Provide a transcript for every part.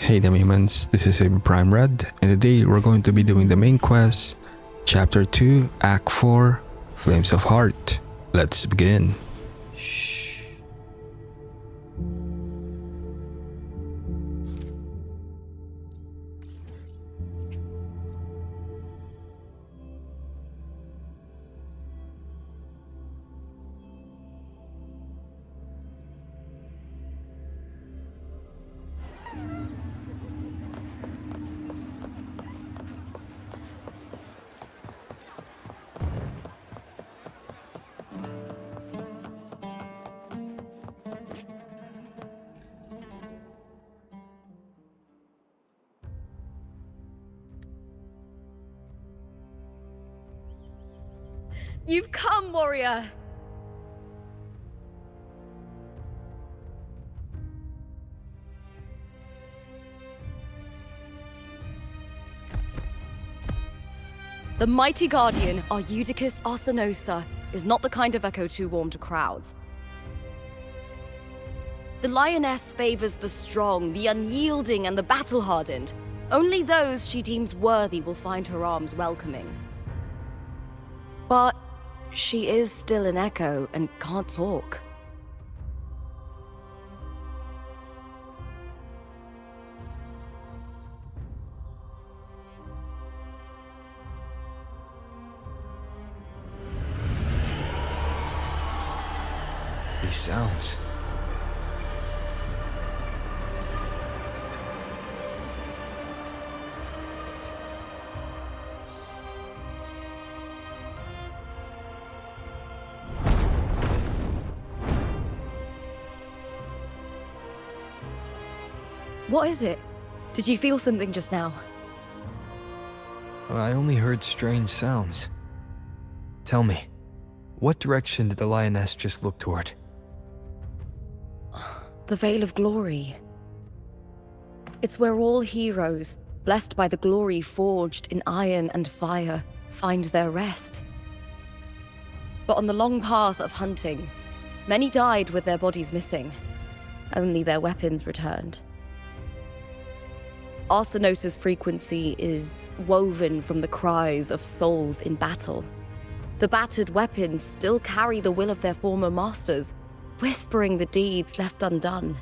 Hey them humans, this is Saber Prime Red, and today we're going to be doing the main quest, Chapter 2, Act 4, Flames of Heart. Let's begin. You've come, warrior! The mighty guardian, Arudicus Arsenosa, is not the kind of echo too warm to crowds. The lioness favors the strong, the unyielding, and the battle-hardened. Only those she deems worthy will find her arms welcoming. But she is still an echo and can't talk. These sounds. What is it? Did you feel something just now? I only heard strange sounds. Tell me, what direction did the lioness just look toward? The Veil of Glory. It's where all heroes, blessed by the glory forged in iron and fire, find their rest. But on the long path of hunting, many died with their bodies missing. Only their weapons returned. Arsenosa's frequency is woven from the cries of souls in battle. The battered weapons still carry the will of their former masters, whispering the deeds left undone.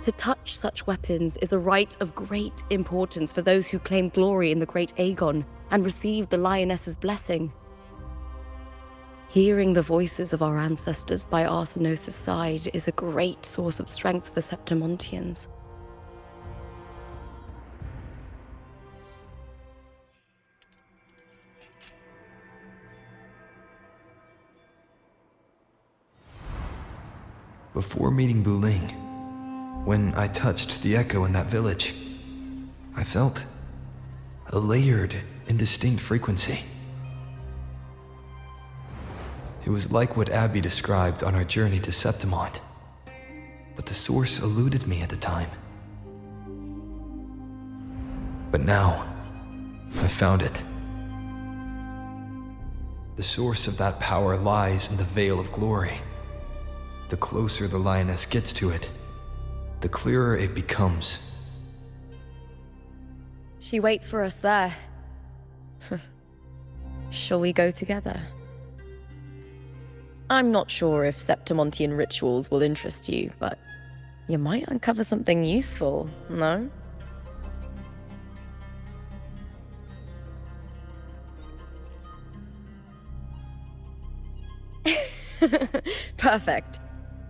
To touch such weapons is a rite of great importance for those who claim glory in the great Aegon and receive the lioness's blessing. Hearing the voices of our ancestors by Arsenosa's side is a great source of strength for Septimontians. Before meeting Buling, when I touched the echo in that village, I felt a layered, indistinct frequency. It was like what Abby described on our journey to Septimont, but the source eluded me at the time. But now, I found it. The source of that power lies in the Veil of Glory. The closer the lioness gets to it, the clearer it becomes. She waits for us there. Shall we go together? I'm not sure if Septimontian rituals will interest you, but you might uncover something useful, no? Perfect.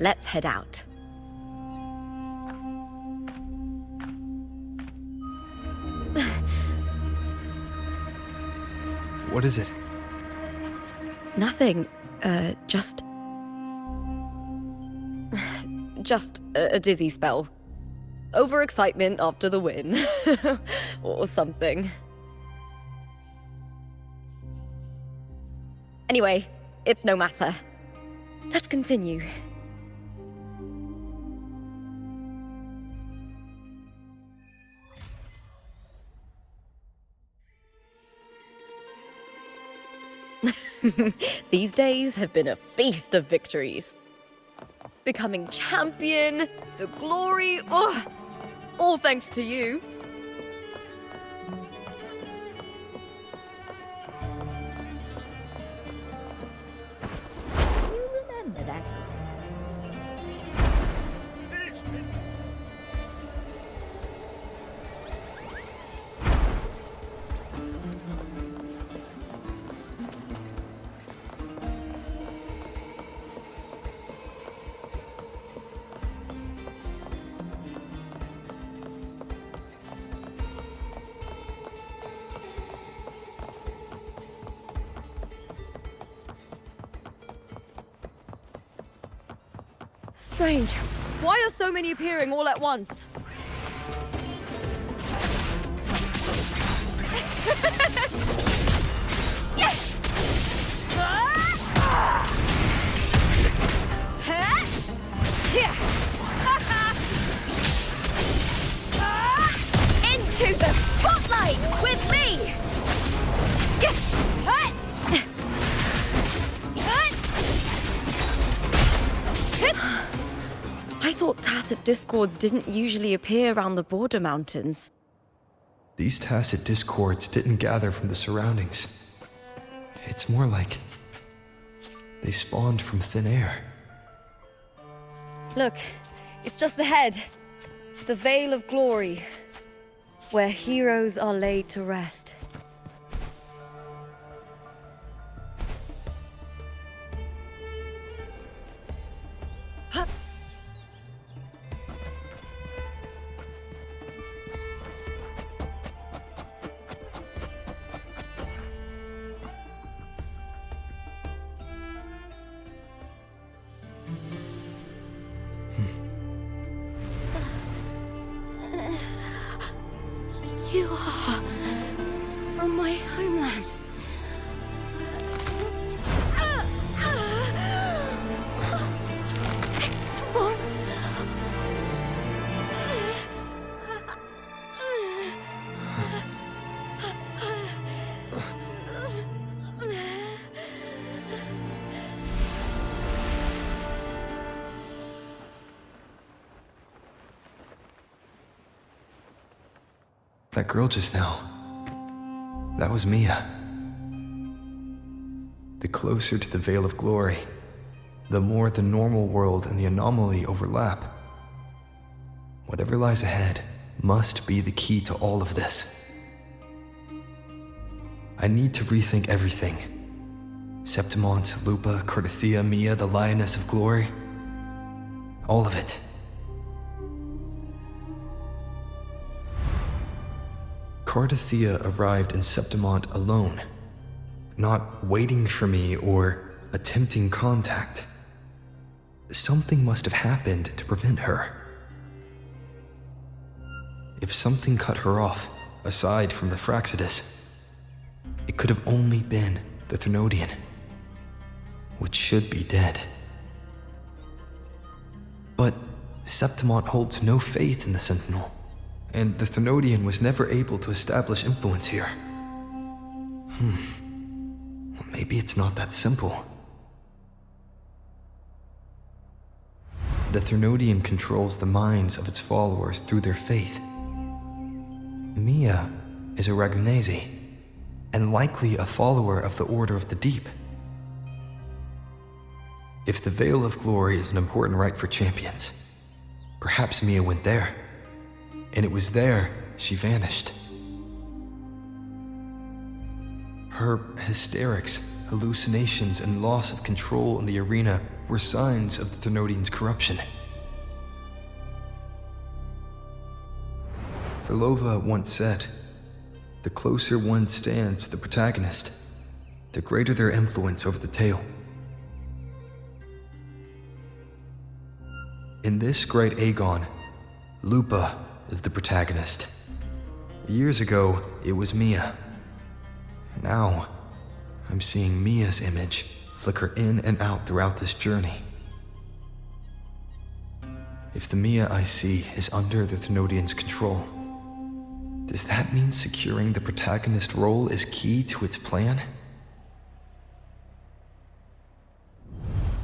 Let's head out. What is it? Nothing. Just a dizzy spell. Overexcitement after the win. Or something. Anyway, it's no matter. Let's continue. These days have been a feast of victories. Becoming champion, the glory, All thanks to you. You remember that? Strange. Why are so many appearing all at once? Into the spotlight with me! I thought tacit discords didn't usually appear around the border mountains. These tacit discords didn't gather from the surroundings. It's more like they spawned from thin air. Look, it's just ahead. The Veil of Glory, where heroes are laid to rest. You are from my homeland. What? That girl just now, that was Mya. The closer to the Veil of Glory, the more the normal world and the anomaly overlap. Whatever lies ahead must be the key to all of this. I need to rethink everything. Septimont, Lupa, Cartethyia, Mya, the Lioness of Glory. All of it. Cartethyia arrived in Septimont alone, not waiting for me or attempting contact. Something must have happened to prevent her. If something cut her off, aside from the Fraxidus, it could have only been the Thermodian, which should be dead. But Septimont holds no faith in the Sentinel, and the Thermodian was never able to establish influence here. Maybe it's not that simple. The Thermodian controls the minds of its followers through their faith. Mya is a Ragunese, and likely a follower of the Order of the Deep. If the Veil of Glory is an important rite for champions, perhaps Mya went there, and it was there she vanished. Her hysterics, hallucinations, and loss of control in the arena were signs of the Thermodian's corruption. Verlova once said, "The closer one stands to the protagonist, the greater their influence over the tale." In this great Aegon, Lupa is the protagonist. Years ago, it was Mya. Now, I'm seeing Mya's image flicker in and out throughout this journey. If the Mya I see is under the Thermodian's control, does that mean securing the protagonist role is key to its plan?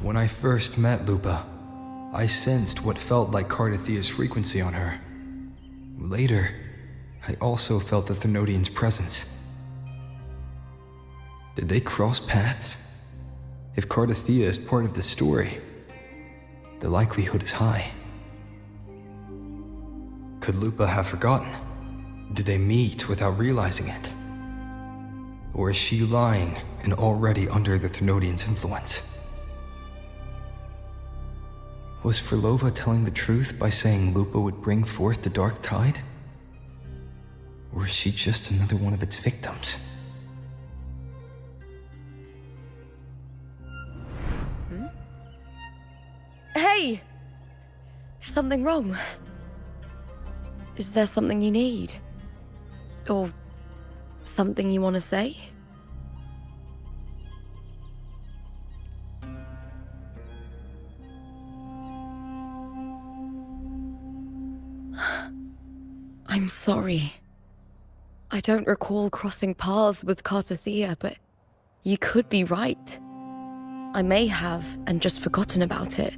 When I first met Lupa, I sensed what felt like Cartethia's frequency on her. Later, I also felt the Thenodians' presence. Did they cross paths? If Cartethyia is part of the story, the likelihood is high. Could Lupa have forgotten? Did they meet without realizing it? Or is she lying and already under the Thenodians' influence? Was Frlova telling the truth by saying Lupa would bring forth the dark tide? Or is she just another one of its victims? Hey! Is something wrong? Is there something you need? Or something you want to say? I'm sorry. I don't recall crossing paths with Cartethyia, but you could be right. I may have and just forgotten about it.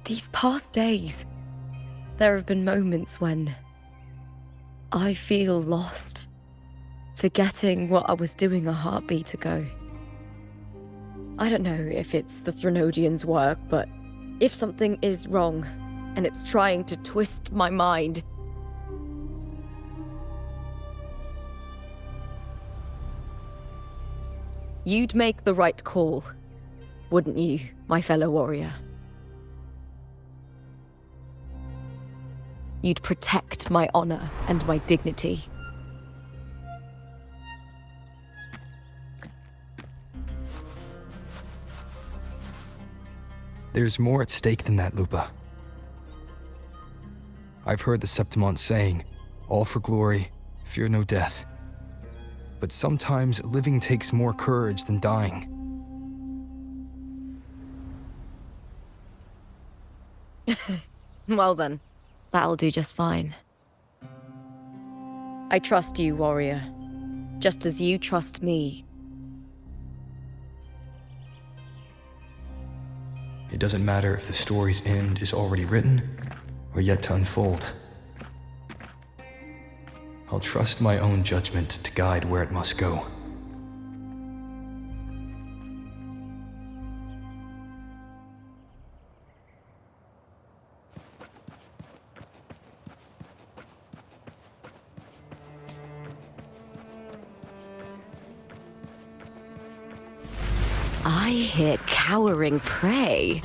These past days, there have been moments when I feel lost, forgetting what I was doing a heartbeat ago. I don't know if it's the Thenodians' work, but if something is wrong and it's trying to twist my mind, you'd make the right call, wouldn't you, my fellow warrior? You'd protect my honor and my dignity. There's more at stake than that, Lupa. I've heard the Septimont saying, all for glory, fear no death. But sometimes living takes more courage than dying. Well then, that'll do just fine. I trust you, warrior, just as you trust me. It doesn't matter if the story's end is already written or yet to unfold. I'll trust my own judgment to guide where it must go. I hear cowering prey.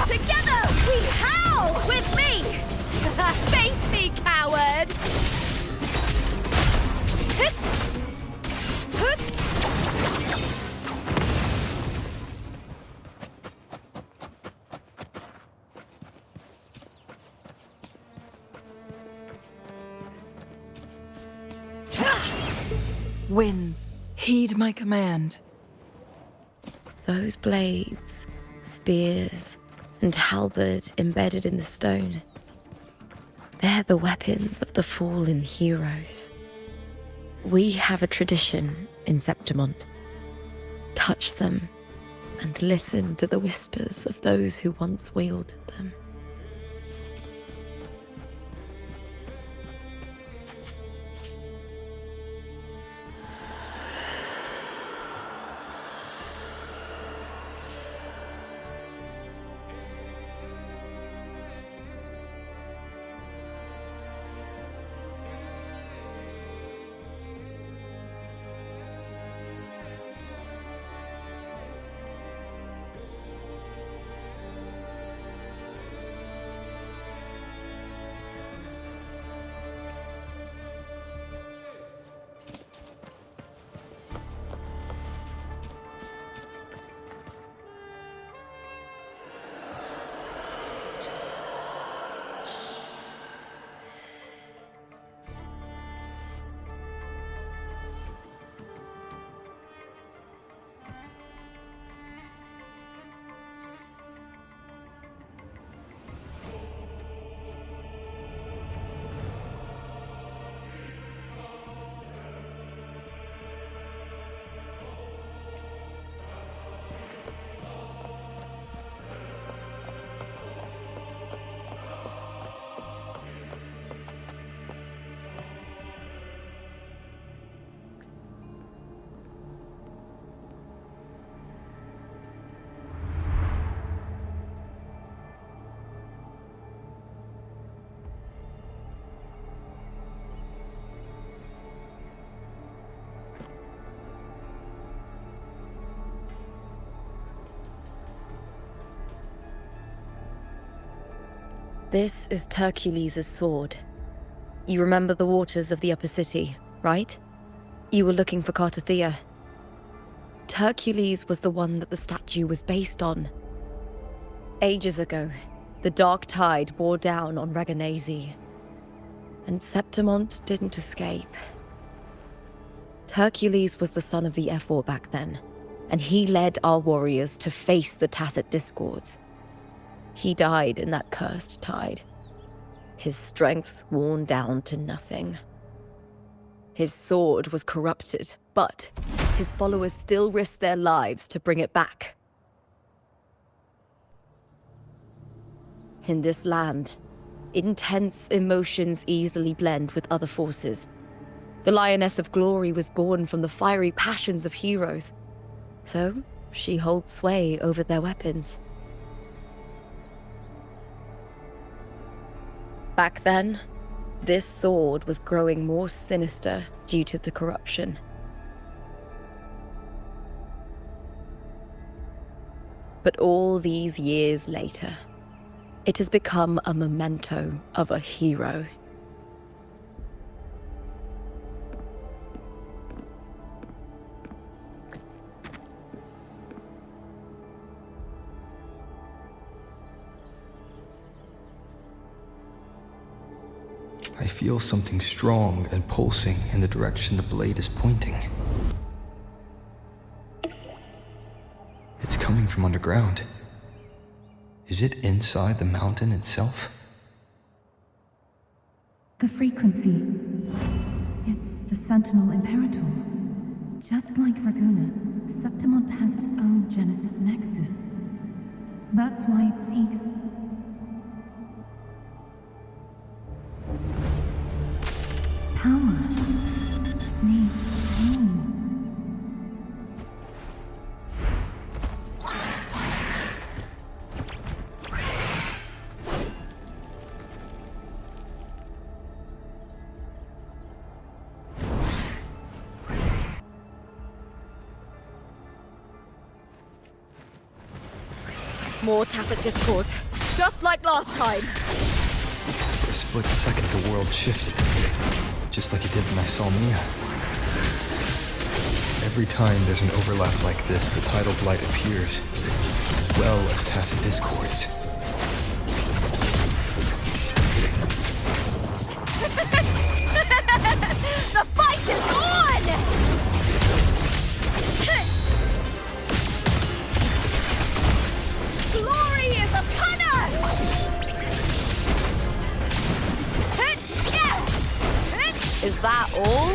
Together, we howl! With me! Face me, coward! Winds, heed my command. Those blades, spears, and halberd embedded in the stone. They're the weapons of the fallen heroes. We have a tradition in Septimont. Touch them and listen to the whispers of those who once wielded them. This is Hercules' sword. You remember the waters of the upper city, right? You were looking for Cartethyia. Hercules was the one that the statue was based on. Ages ago, the dark tide bore down on Reganese, and Septimont didn't escape. Hercules was the son of the Ephor back then, and he led our warriors to face the Tacit Discords. He died in that cursed tide, his strength worn down to nothing. His sword was corrupted, but his followers still risked their lives to bring it back. In this land, intense emotions easily blend with other forces. The Lioness of Glory was born from the fiery passions of heroes, so she holds sway over their weapons. Back then, this sword was growing more sinister due to the corruption. But all these years later, it has become a memento of a hero. I feel something strong and pulsing in the direction the blade is pointing. It's coming from underground. Is it inside the mountain itself? The frequency. It's the Sentinel Imperator. Just like Raguna, Septimont has its own Genesis Nexus. That's why it seeks... power. Needs home. More Tacit Discords, just like last time. For a split second, the world shifted. Just like it did when I saw Mya. Every time there's an overlap like this, the tide of light appears, as well as Tacit Discords. The fight is on! Glory is upon us! Is that all?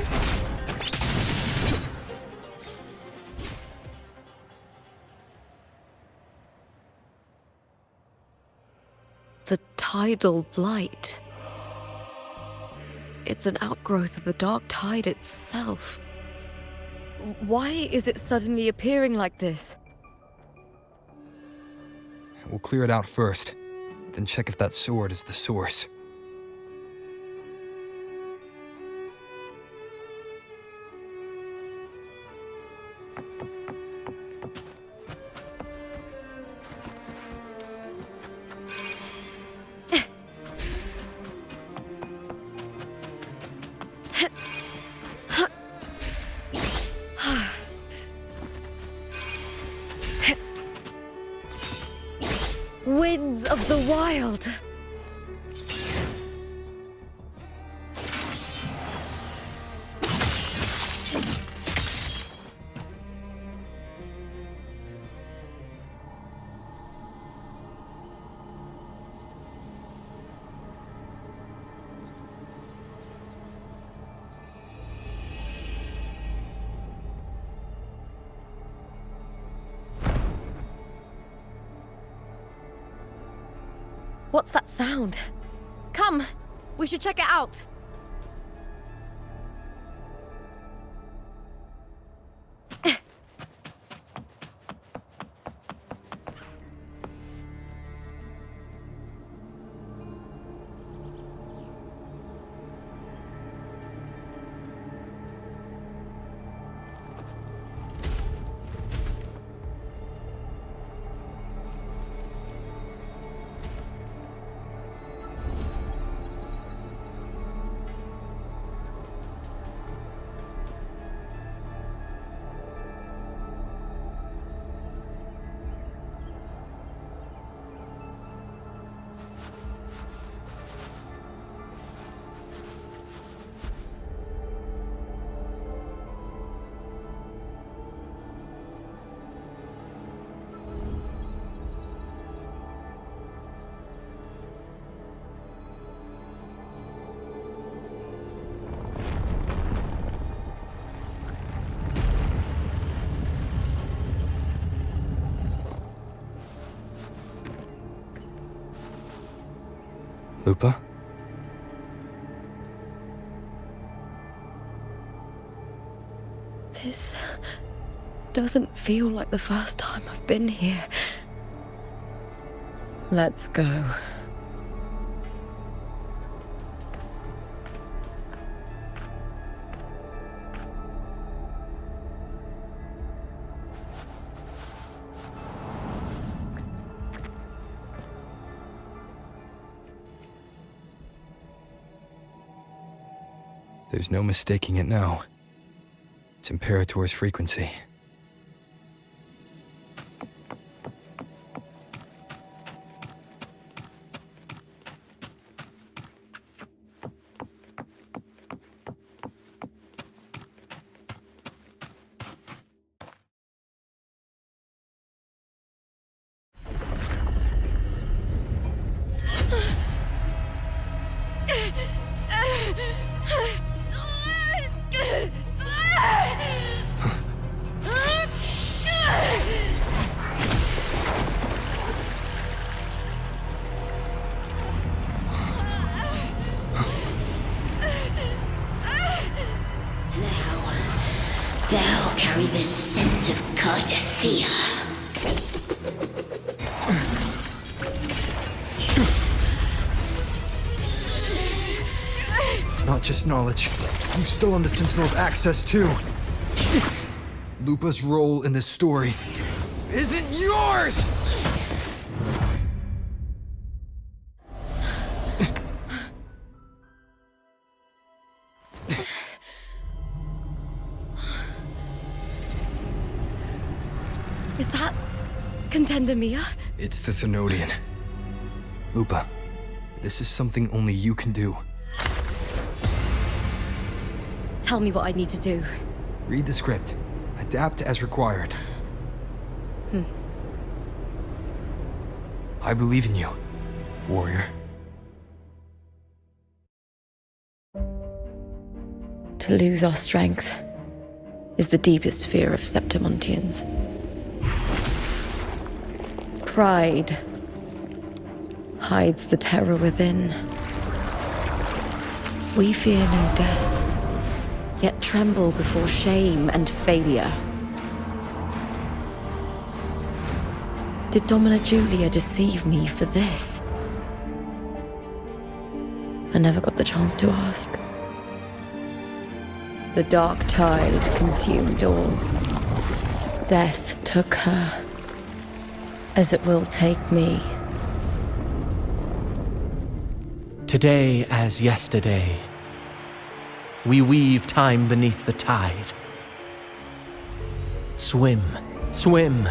The tidal blight. It's an outgrowth of the dark tide itself. Why is it suddenly appearing like this? We'll clear it out first, then check if that sword is the source. Winds of the wild. What's that sound? Come, we should check it out. Lupa? This doesn't feel like the first time I've been here. Let's go. There's no mistaking it now. It's Imperator's frequency. Thou carry the scent of cartethyia. Not just knowledge. You still on the Sentinel's access too. Lupa's role in this story isn't yours! Is that Contender Mya? It's the Thenodian. Lupa, this is something only you can do. Tell me what I need to do. Read the script. Adapt as required. I believe in you, warrior. To lose our strength is the deepest fear of Septimontians. Pride hides the terror within. We fear no death, yet tremble before shame and failure. Did Domina Julia deceive me for this? I never got the chance to ask. The dark tide consumed all. Death took her, as it will take me. Today as yesterday, we weave time beneath the tide. Swim, swim,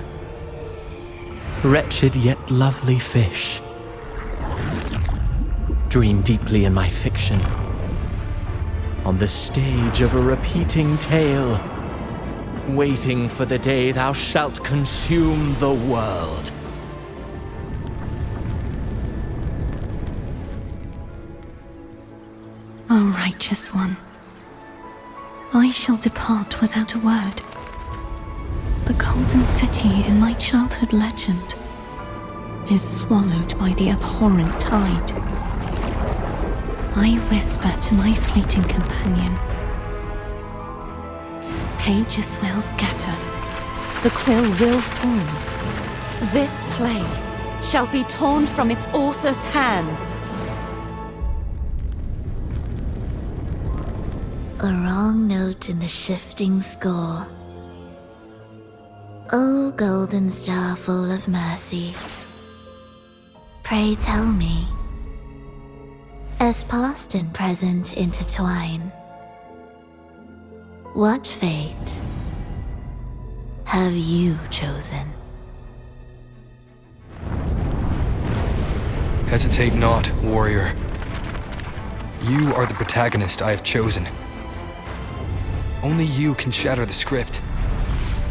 wretched yet lovely fish. Dream deeply in my fiction, on the stage of a repeating tale, waiting for the day thou shalt consume the world. O righteous one, I shall depart without a word. The golden city in my childhood legend is swallowed by the abhorrent tide. I whisper to my fleeting companion. Pages will scatter. The quill will form. This play shall be torn from its author's hands. A wrong note in the shifting score. O golden star full of mercy, pray tell me, as past and present intertwine, what fate have you chosen? Hesitate not, warrior. You are the protagonist I have chosen. Only you can shatter the script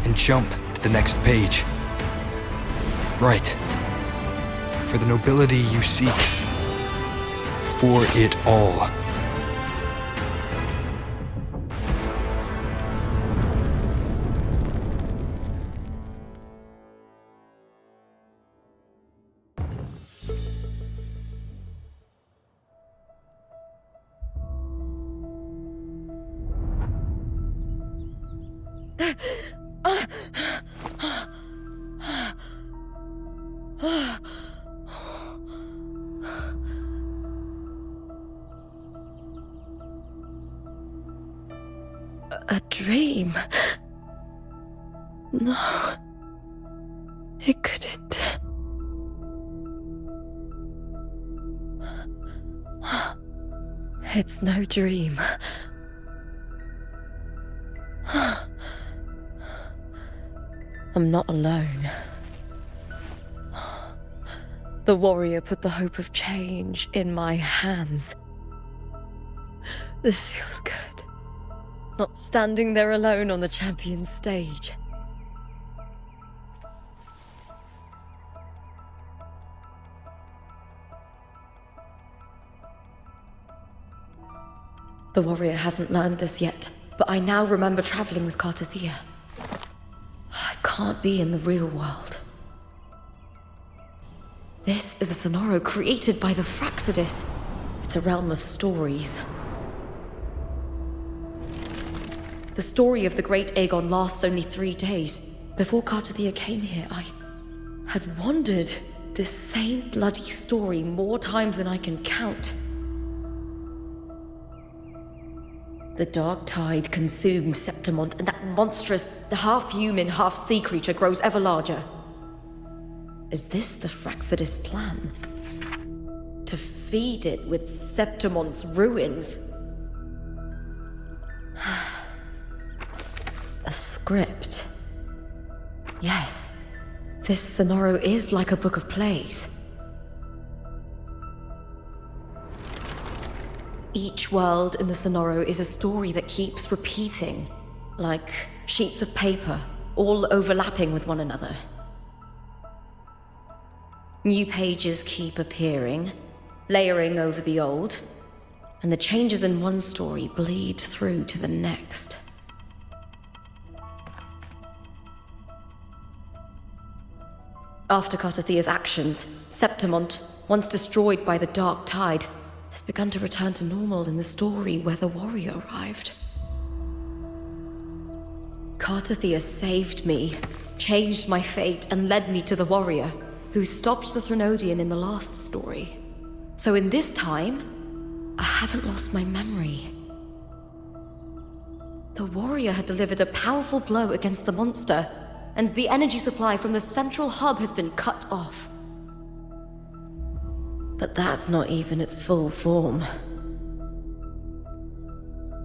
and jump to the next page. Right. For the nobility you seek. For it all. a dream. No. It couldn't. It's no dream. I'm not alone. The warrior put the hope of change in my hands. This feels good. Not standing there alone on the champion's stage. The warrior hasn't learned this yet, but I now remember traveling with Cartethyia. I can't be in the real world. This is a Sonoro created by the Fraxidus. It's a realm of stories. The story of the Great Aegon lasts only 3 days. Before Cartethyia came here, I had wandered this same bloody story more times than I can count. The dark tide consumed Septimont, and that monstrous, half-human, half-sea creature grows ever larger. Is this the Fraxidus plan? To feed it with Septimont's ruins? A script. Yes, this Sonoro is like a book of plays. Each world in the Sonoro is a story that keeps repeating, like sheets of paper, all overlapping with one another. New pages keep appearing, layering over the old, and the changes in one story bleed through to the next. After Cartethia's actions, Septimont, once destroyed by the dark tide, has begun to return to normal in the story where the warrior arrived. Cartethyia saved me, changed my fate, and led me to the warrior, who stopped the Threnodian in the last story. So in this time, I haven't lost my memory. The warrior had delivered a powerful blow against the monster, and the energy supply from the central hub has been cut off. But that's not even its full form.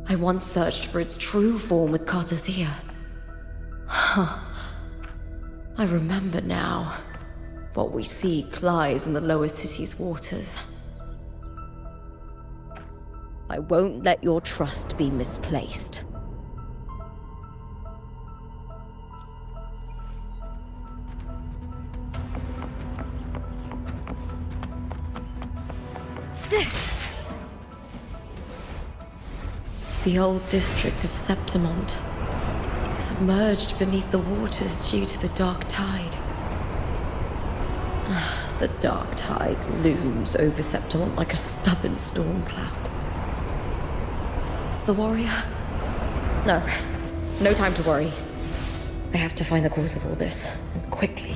I once searched for its true form with Cartethyia. I remember now. What we seek lies in the lower city's waters. I won't let your trust be misplaced. The old district of Septimont, submerged beneath the waters due to the dark tide. The dark tide looms over Septimont like a stubborn storm cloud. It's the warrior? No time to worry. I have to find the cause of all this, and quickly.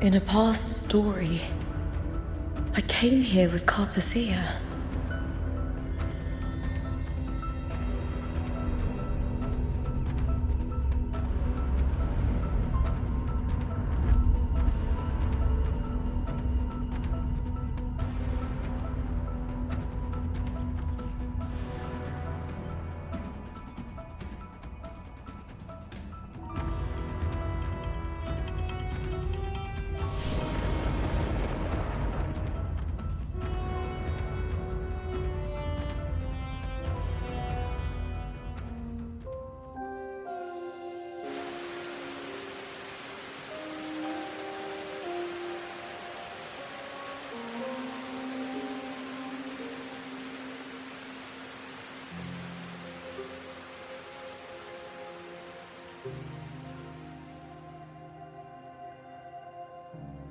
In a past story, I came here with Cartethyia.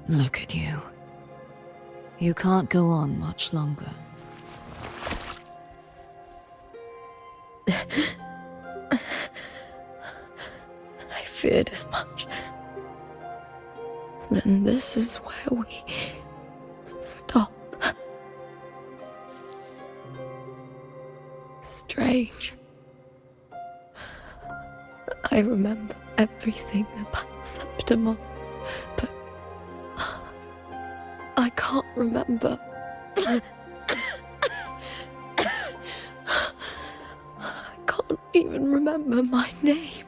Look at you. You can't go on much longer. I feared as much. Then this is where we stop. Strange. I remember everything about Septimon, but I can't remember. I can't even remember my name.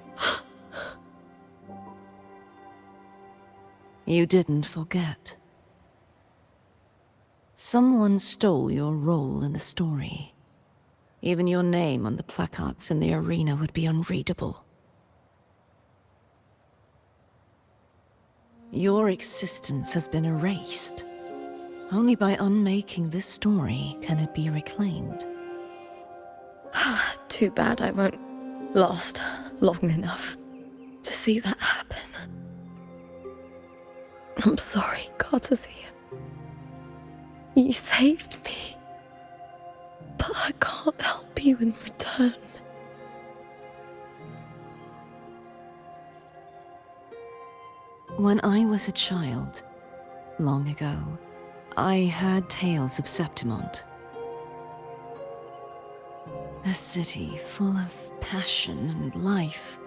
You didn't forget. Someone stole your role in the story. Even your name on the placards in the arena would be unreadable. Your existence has been erased. Only by unmaking this story can it be reclaimed. Too bad I won't last long enough to see that happen. I'm sorry, Cartethyia. You saved me. But I can't help you in return. When I was a child, long ago, I heard tales of Septimont. A city full of passion and life.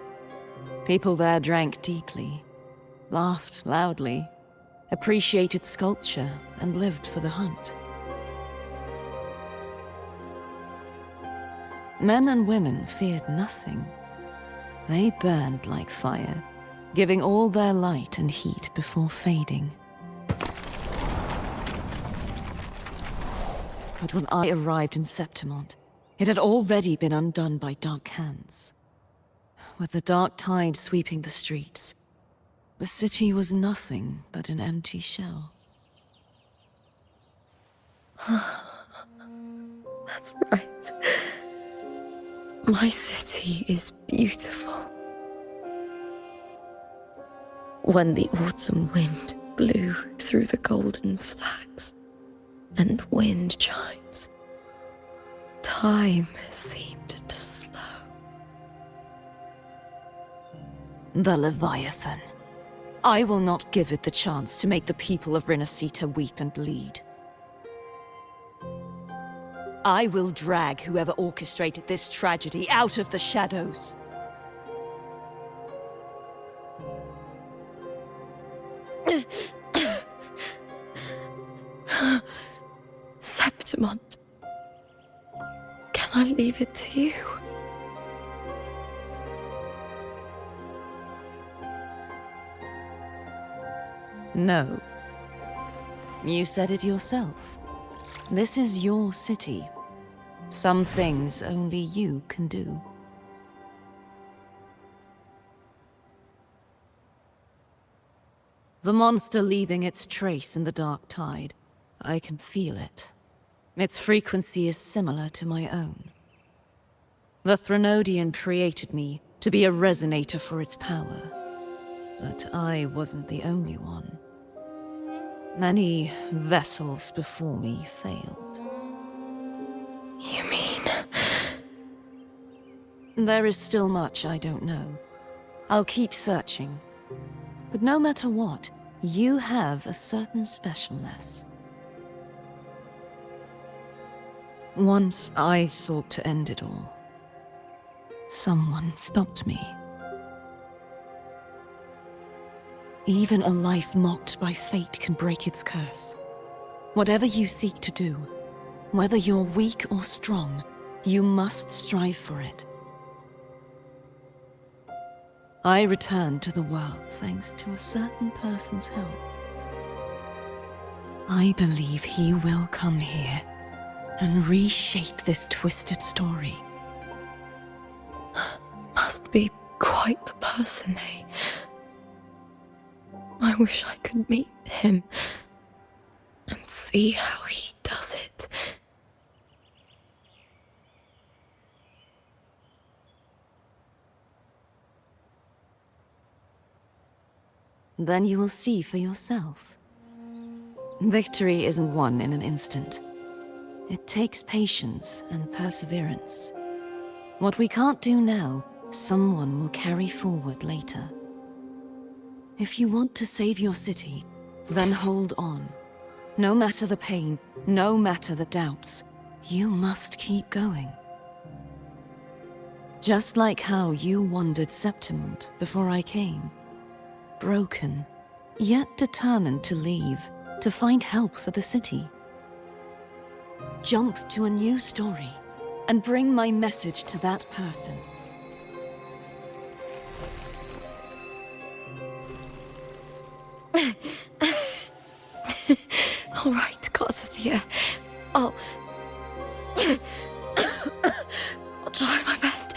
People there drank deeply, laughed loudly, appreciated sculpture, and lived for the hunt. Men and women feared nothing. They burned like fire, giving all their light and heat before fading. But when I arrived in Septimont, it had already been undone by dark hands. With the dark tide sweeping the streets, the city was nothing but an empty shell. That's right. My city is beautiful. When the autumn wind blew through the golden flags and wind chimes, time seemed to slow. The Leviathan. I will not give it the chance to make the people of Rinascita weep and bleed. I will drag whoever orchestrated this tragedy out of the shadows. Septimont, can I leave it to you? No. You said it yourself. This is your city. Some things only you can do. The monster leaving its trace in the dark tide. I can feel it. Its frequency is similar to my own. The Threnodian created me to be a resonator for its power. But I wasn't the only one. Many vessels before me failed. You mean? There is still much I don't know. I'll keep searching. But no matter what, you have a certain specialness. Once I sought to end it all. Someone stopped me. Even a life mocked by fate can break its curse. Whatever you seek to do, whether you're weak or strong, you must strive for it. I returned to the world thanks to a certain person's help. I believe he will come here and reshape this twisted story. Must be quite the person, eh? I wish I could meet him and see how he does it. Then you will see for yourself. Victory isn't won in an instant. It takes patience and perseverance. What we can't do now, someone will carry forward later. If you want to save your city, then hold on. No matter the pain, no matter the doubts, you must keep going. Just like how you wandered Septimont before I came. Broken, yet determined to leave, to find help for the city. Jump to a new story, and bring my message to that person. All right, cartethyia. I'll try my best.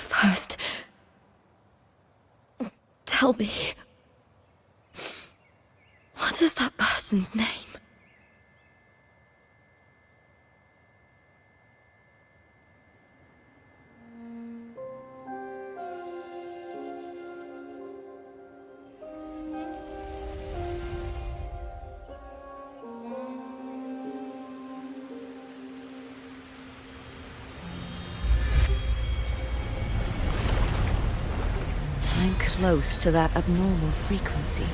First, tell me, what is that person's name? I'm close to that abnormal frequency.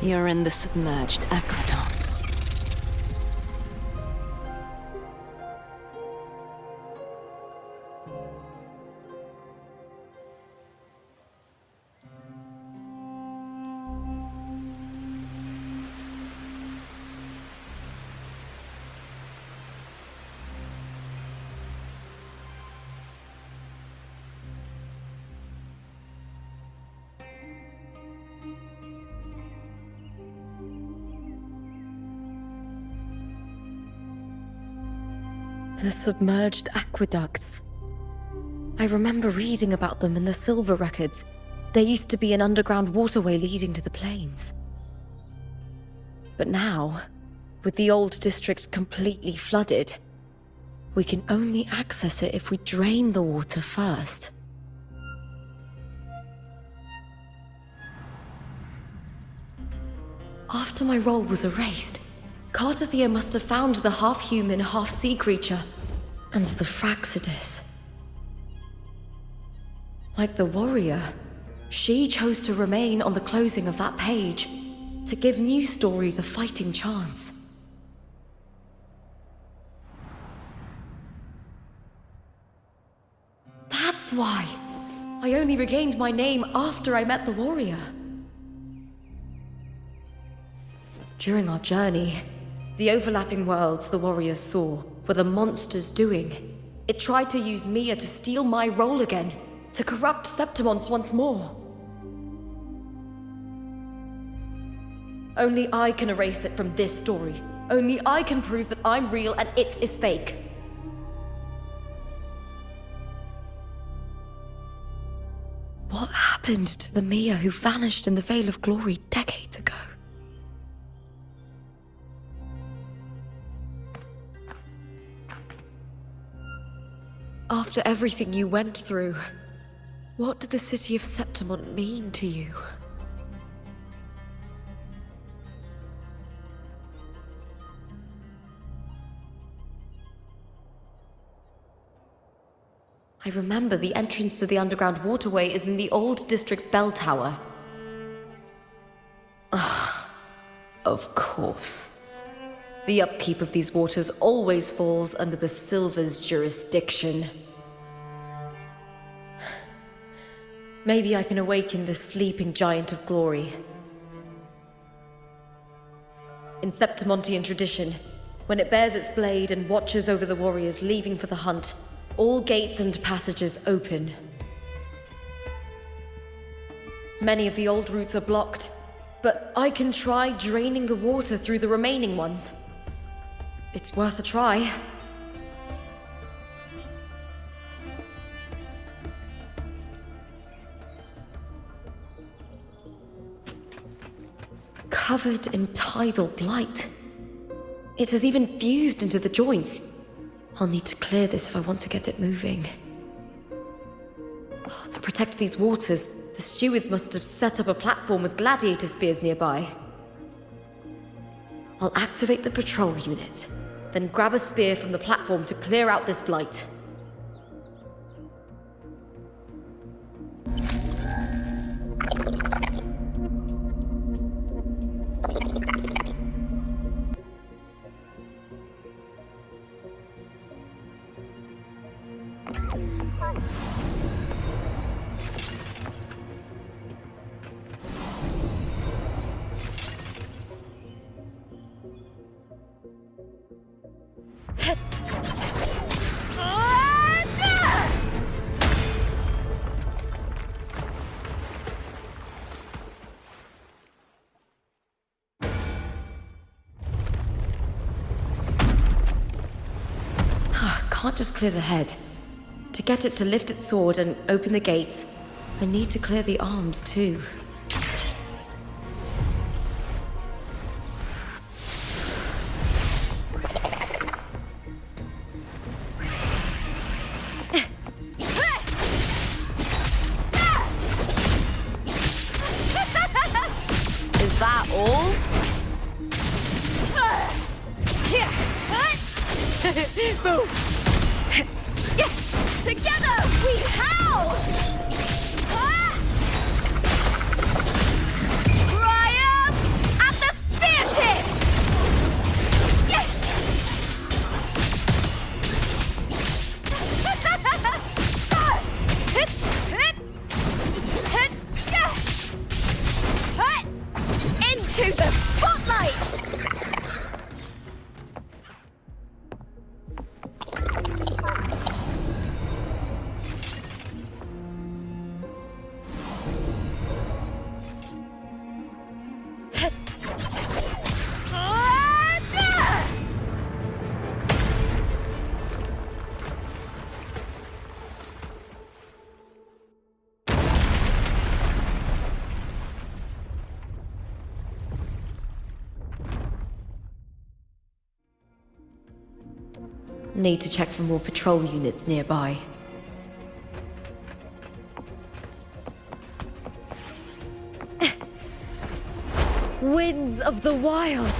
You're in the submerged aqueducts. The submerged aqueducts. I remember reading about them in the silver records. There used to be an underground waterway leading to the plains. But now, with the old district completely flooded, we can only access it if we drain the water first. After my role was erased, Cartethyia must have found the half-human, half-sea creature, and the Fraxidus. Like the warrior, she chose to remain on the closing of that page, to give new stories a fighting chance. That's why I only regained my name after I met the warrior. During our journey, the overlapping worlds the warriors saw were the monsters doing. It tried to use Mya to steal my role again, to corrupt Septimont once more. Only I can erase it from this story. Only I can prove that I'm real and it is fake. What happened to the Mya who vanished in the Veil of Glory decades ago? After everything you went through, what did the city of Septimont mean to you? I remember the entrance to the underground waterway is in the old district's bell tower. Ah, of course. The upkeep of these waters always falls under the Silver's jurisdiction. Maybe I can awaken the sleeping giant of glory. In Septimontian tradition, when it bears its blade and watches over the warriors leaving for the hunt, all gates and passages open. Many of the old routes are blocked, but I can try draining the water through the remaining ones. It's worth a try. covered in tidal blight. It has even fused into the joints. I'll need to clear this if I want to get it moving. To protect these waters, the stewards must have set up a platform with gladiator spears nearby. I'll activate the patrol unit, then grab a spear from the platform to clear out this blight. Can't just clear the head. To get it to lift its sword and open the gates, I need to clear the arms too. Is that all? Boom! Together we howl! Triumph at the spear tip! Into the spotlight! Need to check for more patrol units nearby. Winds of the wild!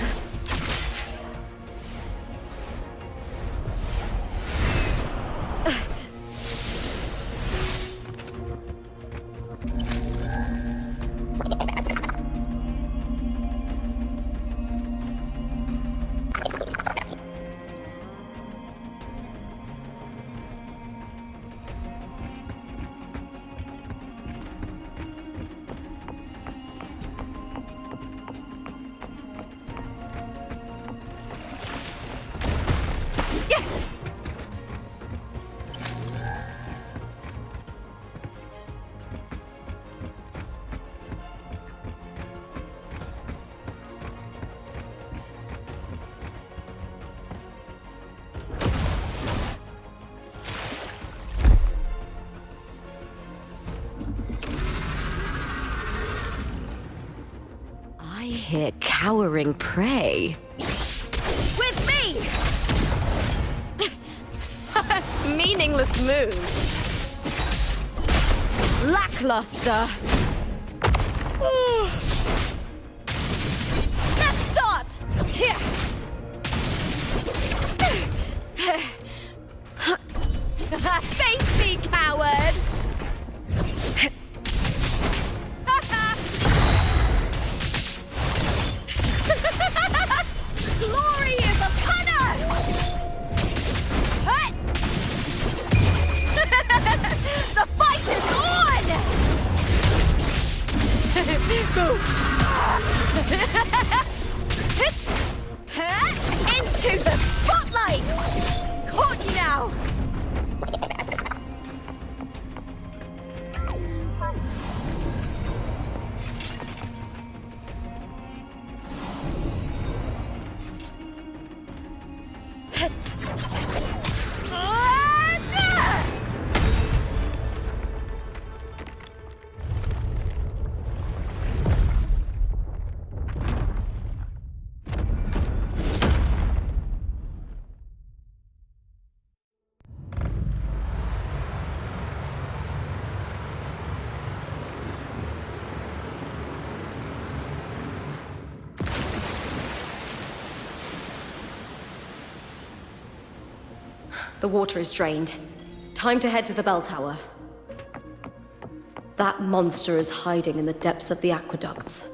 I hear cowering prey. With me! Meaningless move. Lackluster. Let's start! Here! Face me, coward! Glory is upon us! Hut! The fight is on! Boom! The water is drained. Time to head to the bell tower. That monster is hiding in the depths of the aqueducts.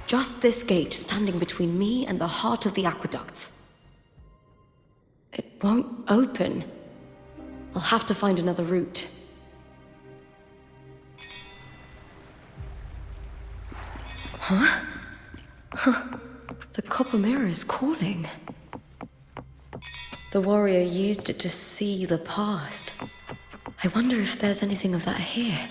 Just this gate standing between me and the heart of the aqueducts. It won't open. I'll have to find another route. Huh? The copper mirror is calling. The warrior used it to see the past. I wonder if there's anything of that here.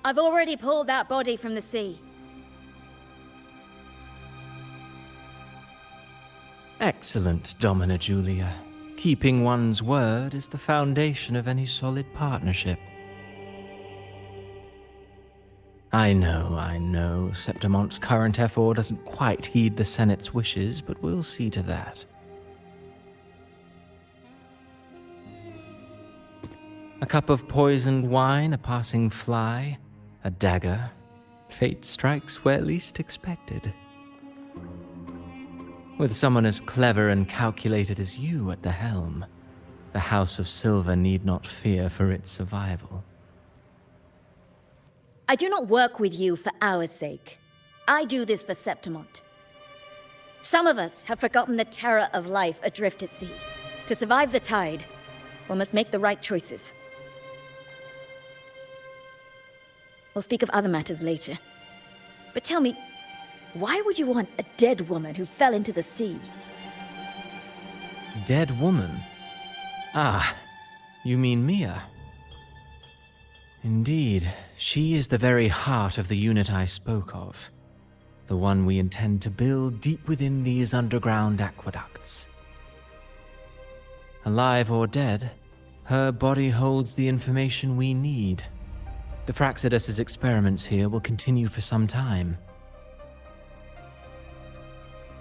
I've already pulled that body from the sea. Excellent, Domina Julia. Keeping one's word is the foundation of any solid partnership. I know, Septimonte's current F4 doesn't quite heed the Senate's wishes, but we'll see to that. A cup of poisoned wine, a passing fly, a dagger. Fate strikes where least expected. With someone as clever and calculated as you at the helm, the House of Silver need not fear for its survival. I do not work with you for our sake. I do this for Septimont. Some of us have forgotten the terror of life adrift at sea. To survive the tide, one must make the right choices. We'll speak of other matters later. But tell me, why would you want a dead woman who fell into the sea? Dead woman? Ah, you mean Mya? Indeed, she is the very heart of the unit I spoke of. The one we intend to build deep within these underground aqueducts. Alive or dead, her body holds the information we need. The Fraxidus' experiments here will continue for some time.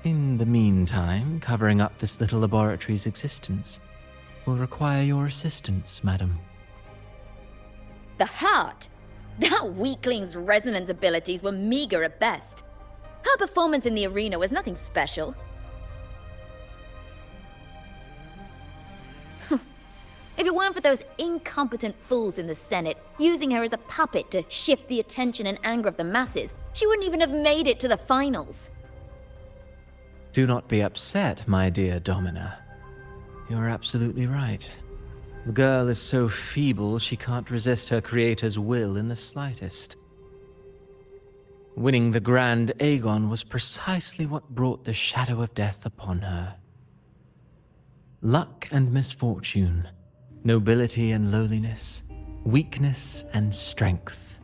In the meantime, covering up this little laboratory's existence will require your assistance, madam. The heart? That weakling's resonance abilities were meager at best. Her performance in the arena was nothing special. If it weren't for those incompetent fools in the Senate using her as a puppet to shift the attention and anger of the masses, she wouldn't even have made it to the finals. Do not be upset, my dear Domina. You're absolutely right. The girl is so feeble she can't resist her creator's will in the slightest. Winning the Grand Aegon was precisely what brought the shadow of death upon her. Luck and misfortune, nobility and lowliness, weakness and strength.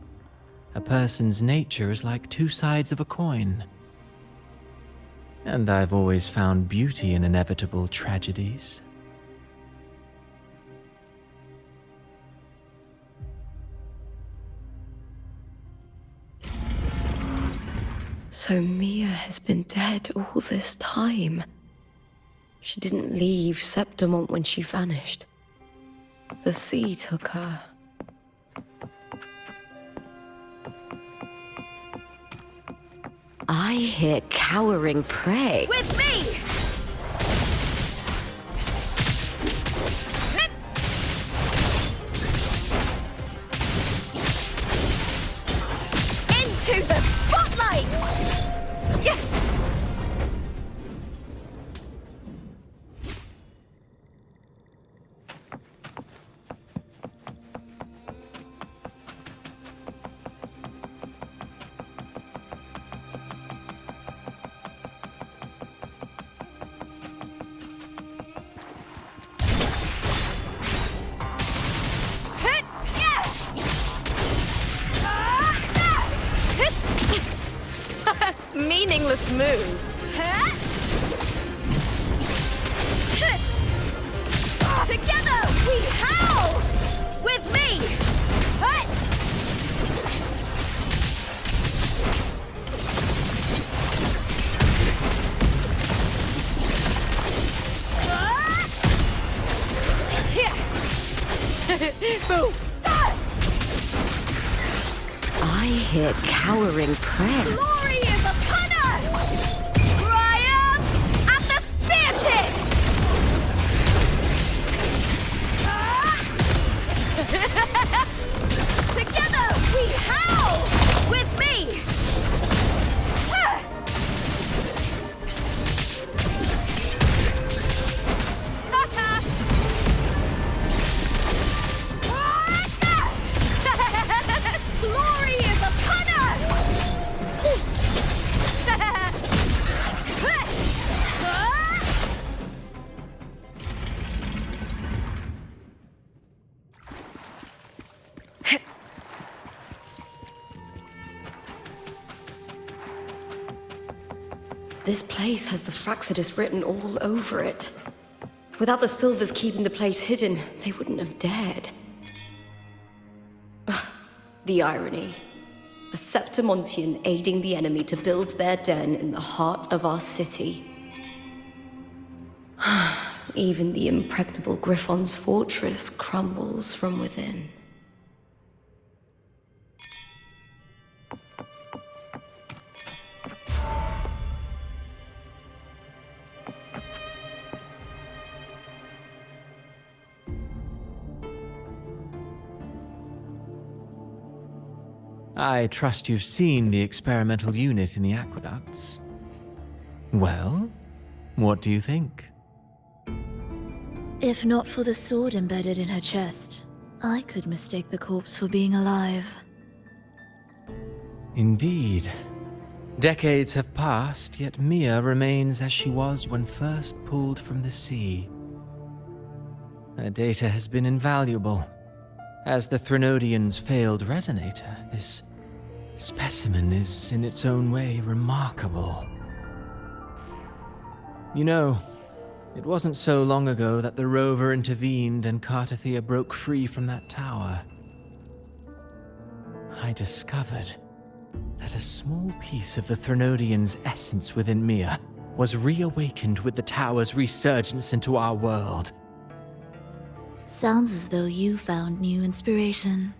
A person's nature is like two sides of a coin. And I've always found beauty in inevitable tragedies. So Mya has been dead all this time. She didn't leave Septimont when she vanished. The sea took her. I hear cowering prey. With me! Into the spotlight! Yeah. meaningless move. Together we howl! With me! Boom! I hear cowering prey. Glory is upon us! Triumph at the spear tip! Together we howl! With me! Glory is upon This place has the Fraxidus written all over it. Without the Silvers keeping the place hidden, they wouldn't have dared. The irony. A Septimontian aiding the enemy to build their den in the heart of our city. Even the impregnable Griffon's fortress crumbles from within. I trust you've seen the experimental unit in the aqueducts. Well, what do you think? If not for the sword embedded in her chest, I could mistake the corpse for being alive. Indeed. Decades have passed, yet Mya remains as she was when first pulled from the sea. Her data has been invaluable. As the Threnodian's failed resonator, this specimen is in its own way remarkable. You know, it wasn't so long ago that the rover intervened and cartethyia broke free from that tower. I discovered that a small piece of the Threnodian's essence within Mya was reawakened with the tower's resurgence into our world. Sounds as though you found new inspiration.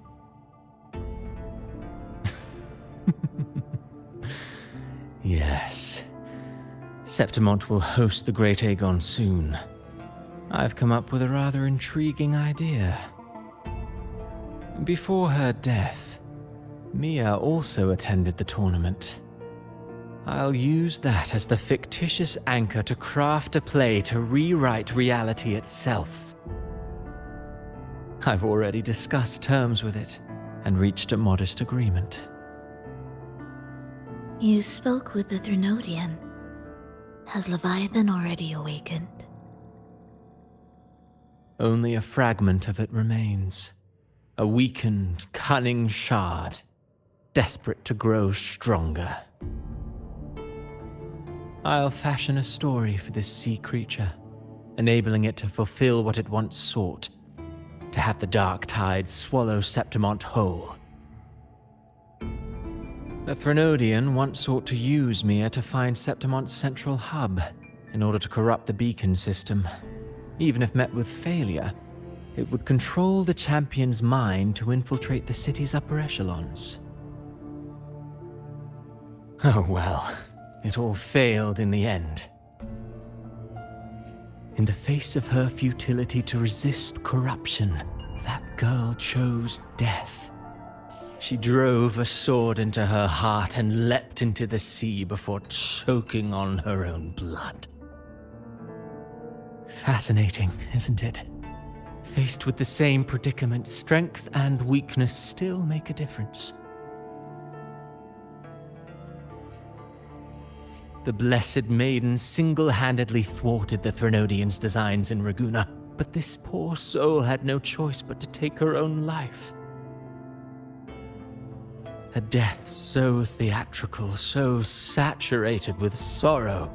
Yes. Septimont will host the Great Aegon soon. I've come up with a rather intriguing idea. Before her death, Mya also attended the tournament. I'll use that as the fictitious anchor to craft a play to rewrite reality itself. I've already discussed terms with it and reached a modest agreement. You spoke with the Threnodian. Has Leviathan already awakened? Only a fragment of it remains. A weakened, cunning shard, desperate to grow stronger. I'll fashion a story for this sea creature, enabling it to fulfill what it once sought, to have the dark tide swallow Septimont whole. The Threnodian once sought to use Mya to find Septimont's central hub in order to corrupt the beacon system. Even if met with failure, it would control the champion's mind to infiltrate the city's upper echelons. Oh well, it all failed in the end. In the face of her futility to resist corruption, that girl chose death. She drove a sword into her heart and leapt into the sea before choking on her own blood. Fascinating, isn't it? Faced with the same predicament, strength and weakness still make a difference. The Blessed Maiden single-handedly thwarted the Threnodian's designs in Ragunna, but this poor soul had no choice but to take her own life. A death so theatrical, so saturated with sorrow.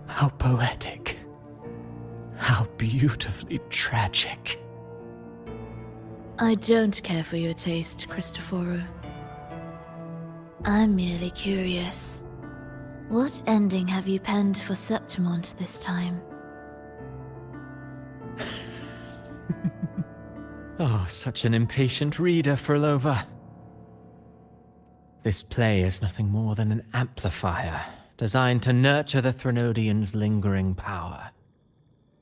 How poetic. How beautifully tragic. I don't care for your taste, Cristoforo. I'm merely curious. What ending have you penned for Septimont this time? Oh, such an impatient reader, Frolova. This play is nothing more than an amplifier, designed to nurture the Threnodian's lingering power.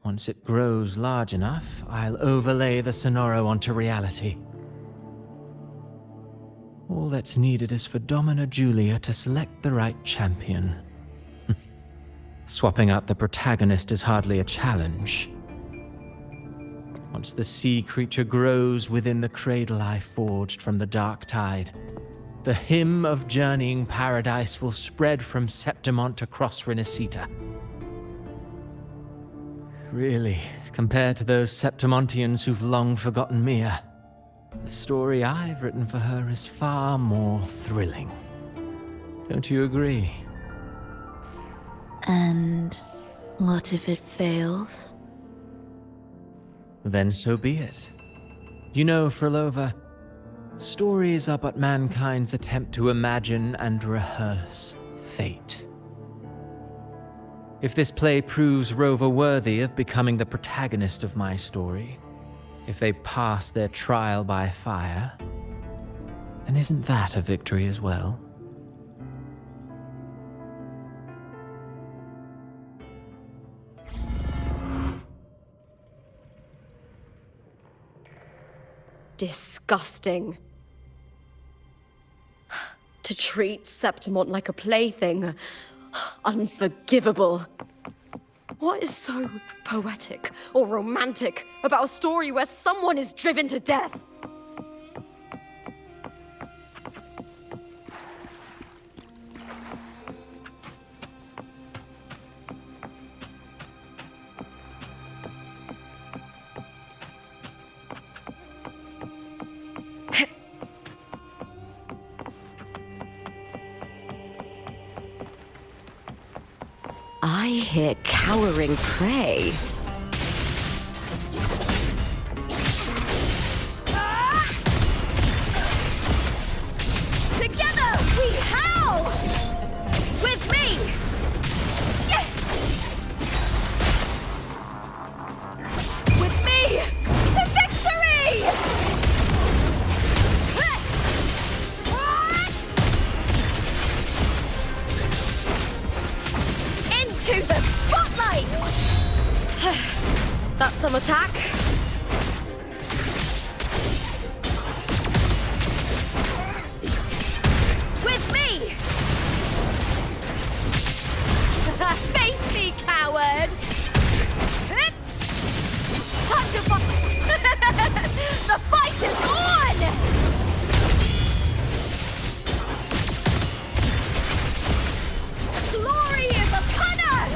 Once it grows large enough, I'll overlay the Sonoro onto reality. All that's needed is for Domina Julia to select the right champion. Swapping out the protagonist is hardly a challenge. Once the sea creature grows within the cradle I forged from the dark tide, the hymn of journeying paradise will spread from Septimont across Renacita. Really, compared to those Septimontians who've long forgotten Mya, the story I've written for her is far more thrilling. Don't you agree? And what if it fails? Then so be it. You know, Frolova, stories are but mankind's attempt to imagine and rehearse fate. If this play proves Rover worthy of becoming the protagonist of my story, if they pass their trial by fire, then isn't that a victory as well? Disgusting. To treat Septimont like a plaything. Unforgivable. What is so poetic or romantic about a story where someone is driven to death? I hear cowering prey. Together we howl! With me! With me! To victory! Into the spotlight! That's some attack. With me! Face me, coward! Time to fight! The fight is on! Glory is upon us!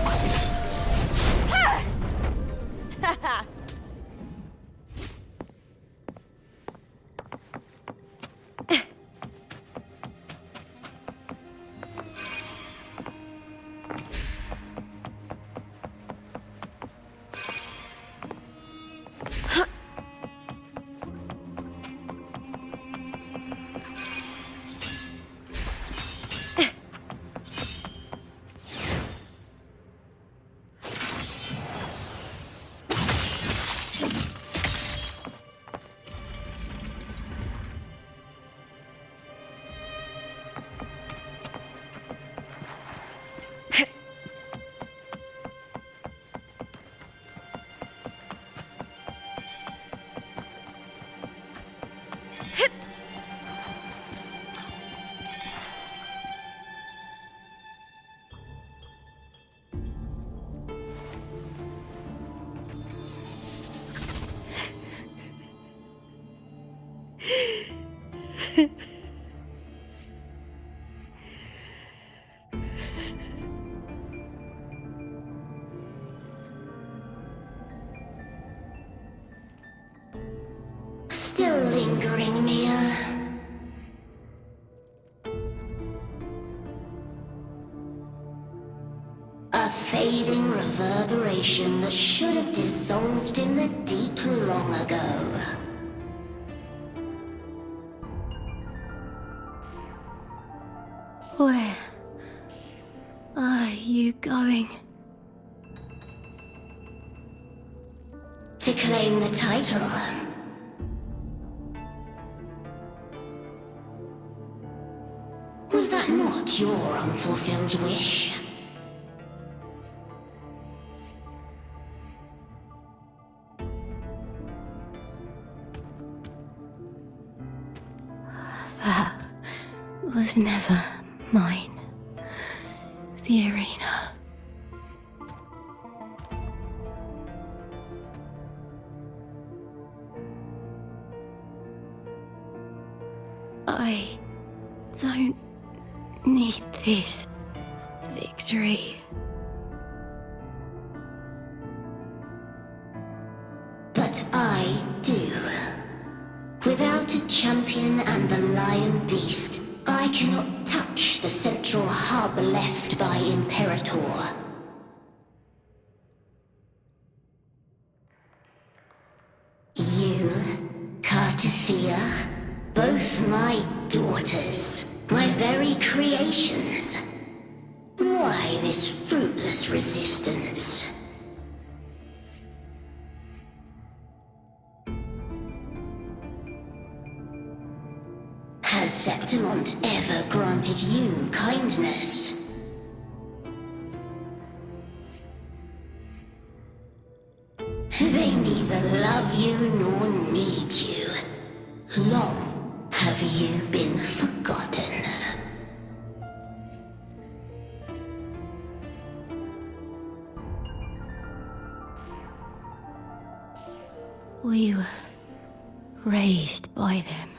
Still lingering, Mya. A fading reverberation that should have dissolved in the deep long ago. Where are you going? To claim the title. Was that not your unfulfilled wish? That was never mine. The arena. I don't need this victory. But I do. Without a champion and the lion beast, I cannot touch the central hub left by Imperator. You, Cartethyia, both my daughters, my very creations. Why this fruitless resistance? Has Septimont ever granted you kindness? They neither love you nor need you. Long have you been forgotten. We were raised by them.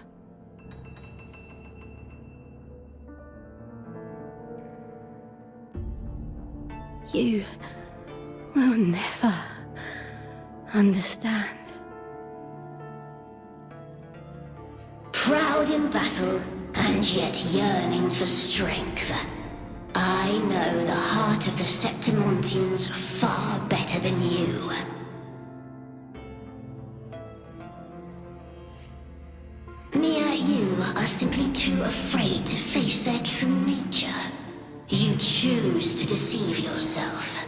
You will never understand. Proud in battle, and yet yearning for strength. I know the heart of the Septimontians far better than you. Mya, you are simply too afraid to face their true nature. You choose to deceive yourself.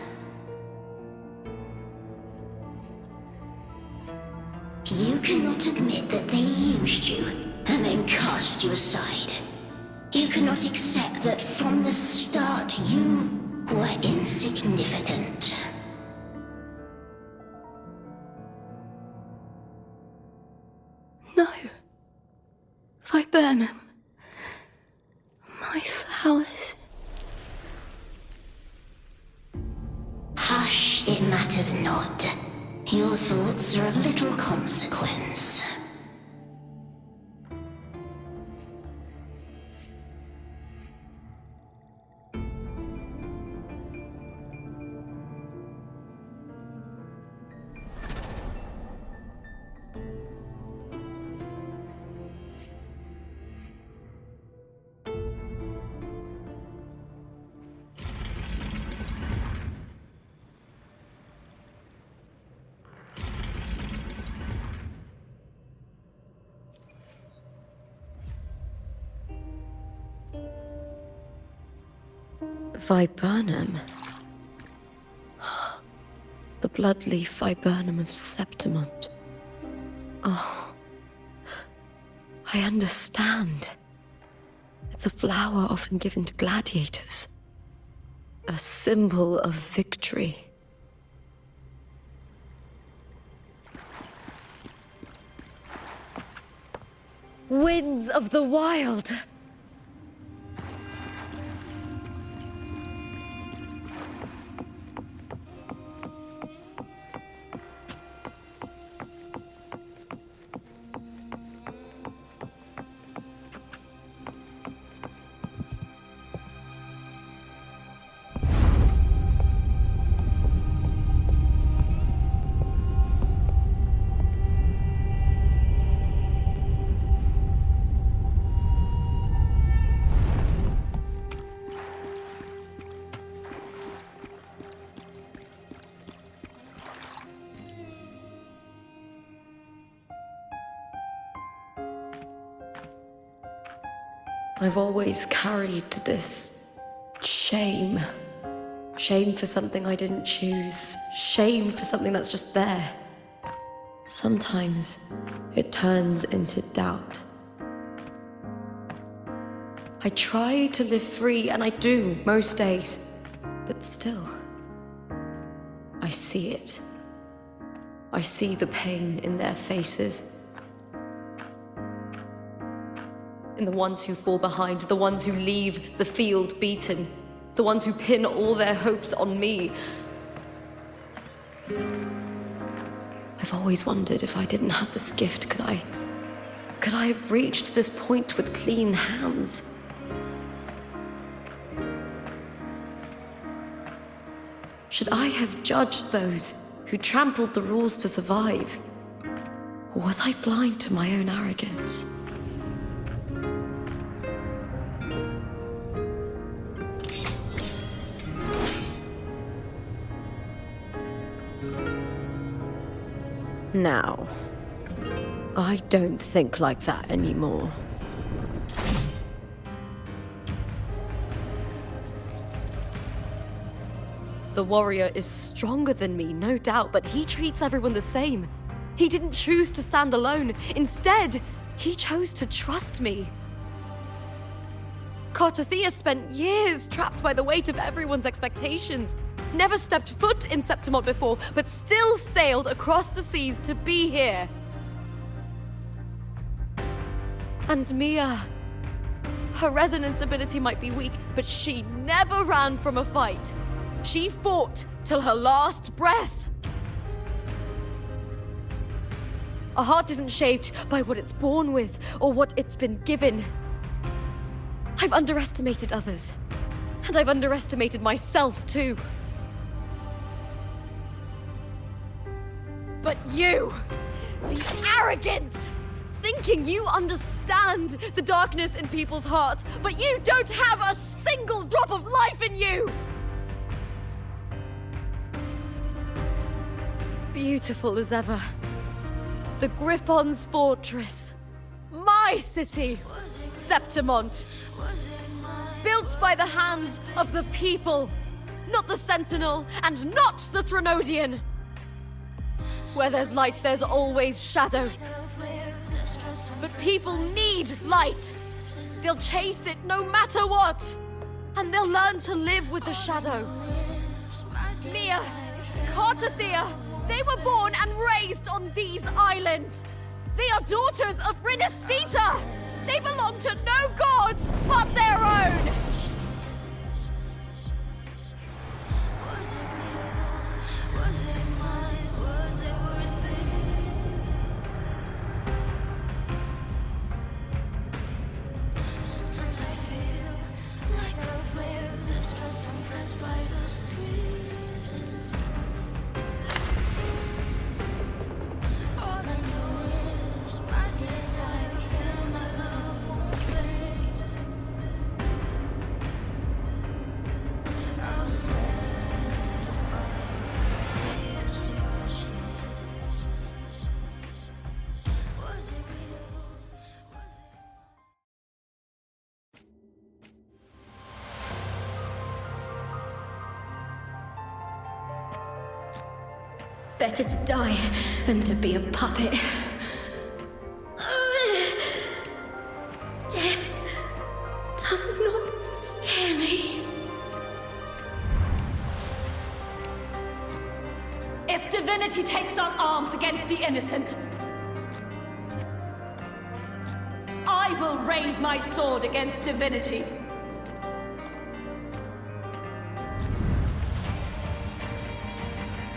You cannot admit that they used you and then cast you aside. You cannot accept that from the start you were insignificant. No. Viburnum. My flowers. Hush, it matters not. Your thoughts are of little consequence. Viburnum. The bloodleaf viburnum of Septimont. Oh, I understand. It's a flower often given to gladiators. A symbol of victory. Winds of the wild! I've always carried this shame. Shame for something I didn't choose. Shame for something that's just there. Sometimes it turns into doubt. I try to live free, and I do most days. But still, I see it. I see the pain in their faces. In the ones who fall behind, the ones who leave the field beaten, the ones who pin all their hopes on me. I've always wondered if I didn't have this gift, could I have reached this point with clean hands? Should I have judged those who trampled the rules to survive? Or was I blind to my own arrogance? Now, I don't think like that anymore. The warrior is stronger than me, no doubt, but he treats everyone the same. He didn't choose to stand alone. Instead, he chose to trust me. Cartethyia spent years trapped by the weight of everyone's expectations. Never stepped foot in Septimont before, but still sailed across the seas to be here. And Mya, her resonance ability might be weak, but she never ran from a fight. She fought till her last breath. A heart isn't shaped by what it's born with or what it's been given. I've underestimated others, and I've underestimated myself too. But you, the arrogance, thinking you understand the darkness in people's hearts, but you don't have a single drop of life in you! Beautiful as ever. The Griffon's fortress. My city, Septimont. Built by the hands of the people, not the Sentinel and not the Threnodian. Where there's light, there's always shadow. But people need light. They'll chase it no matter what. And they'll learn to live with the shadow. Mya, Cartethyia, they were born and raised on these islands. They are daughters of Rinasita. They belong to no gods but their own. Better to die than to be a puppet. Death does not scare me. If divinity takes up arms against the innocent, I will raise my sword against divinity.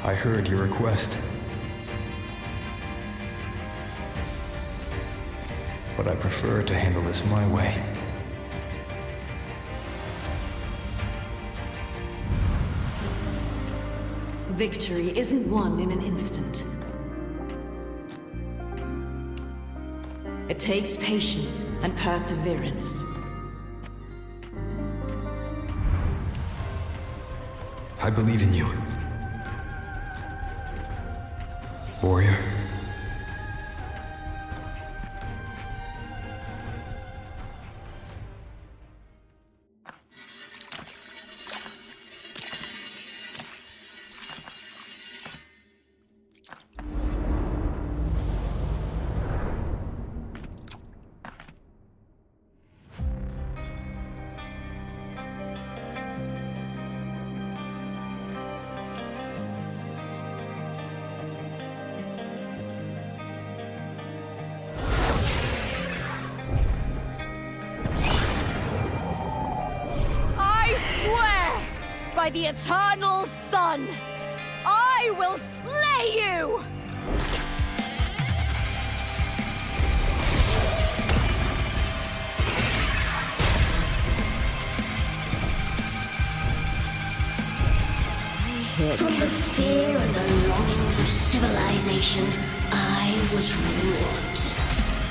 I heard your request. But I prefer to handle this my way. Victory isn't won in an instant. It takes patience and perseverance. I believe in you. Warrior. by the eternal sun! I will slay you! From the fear and the longings of civilization, I was wrought.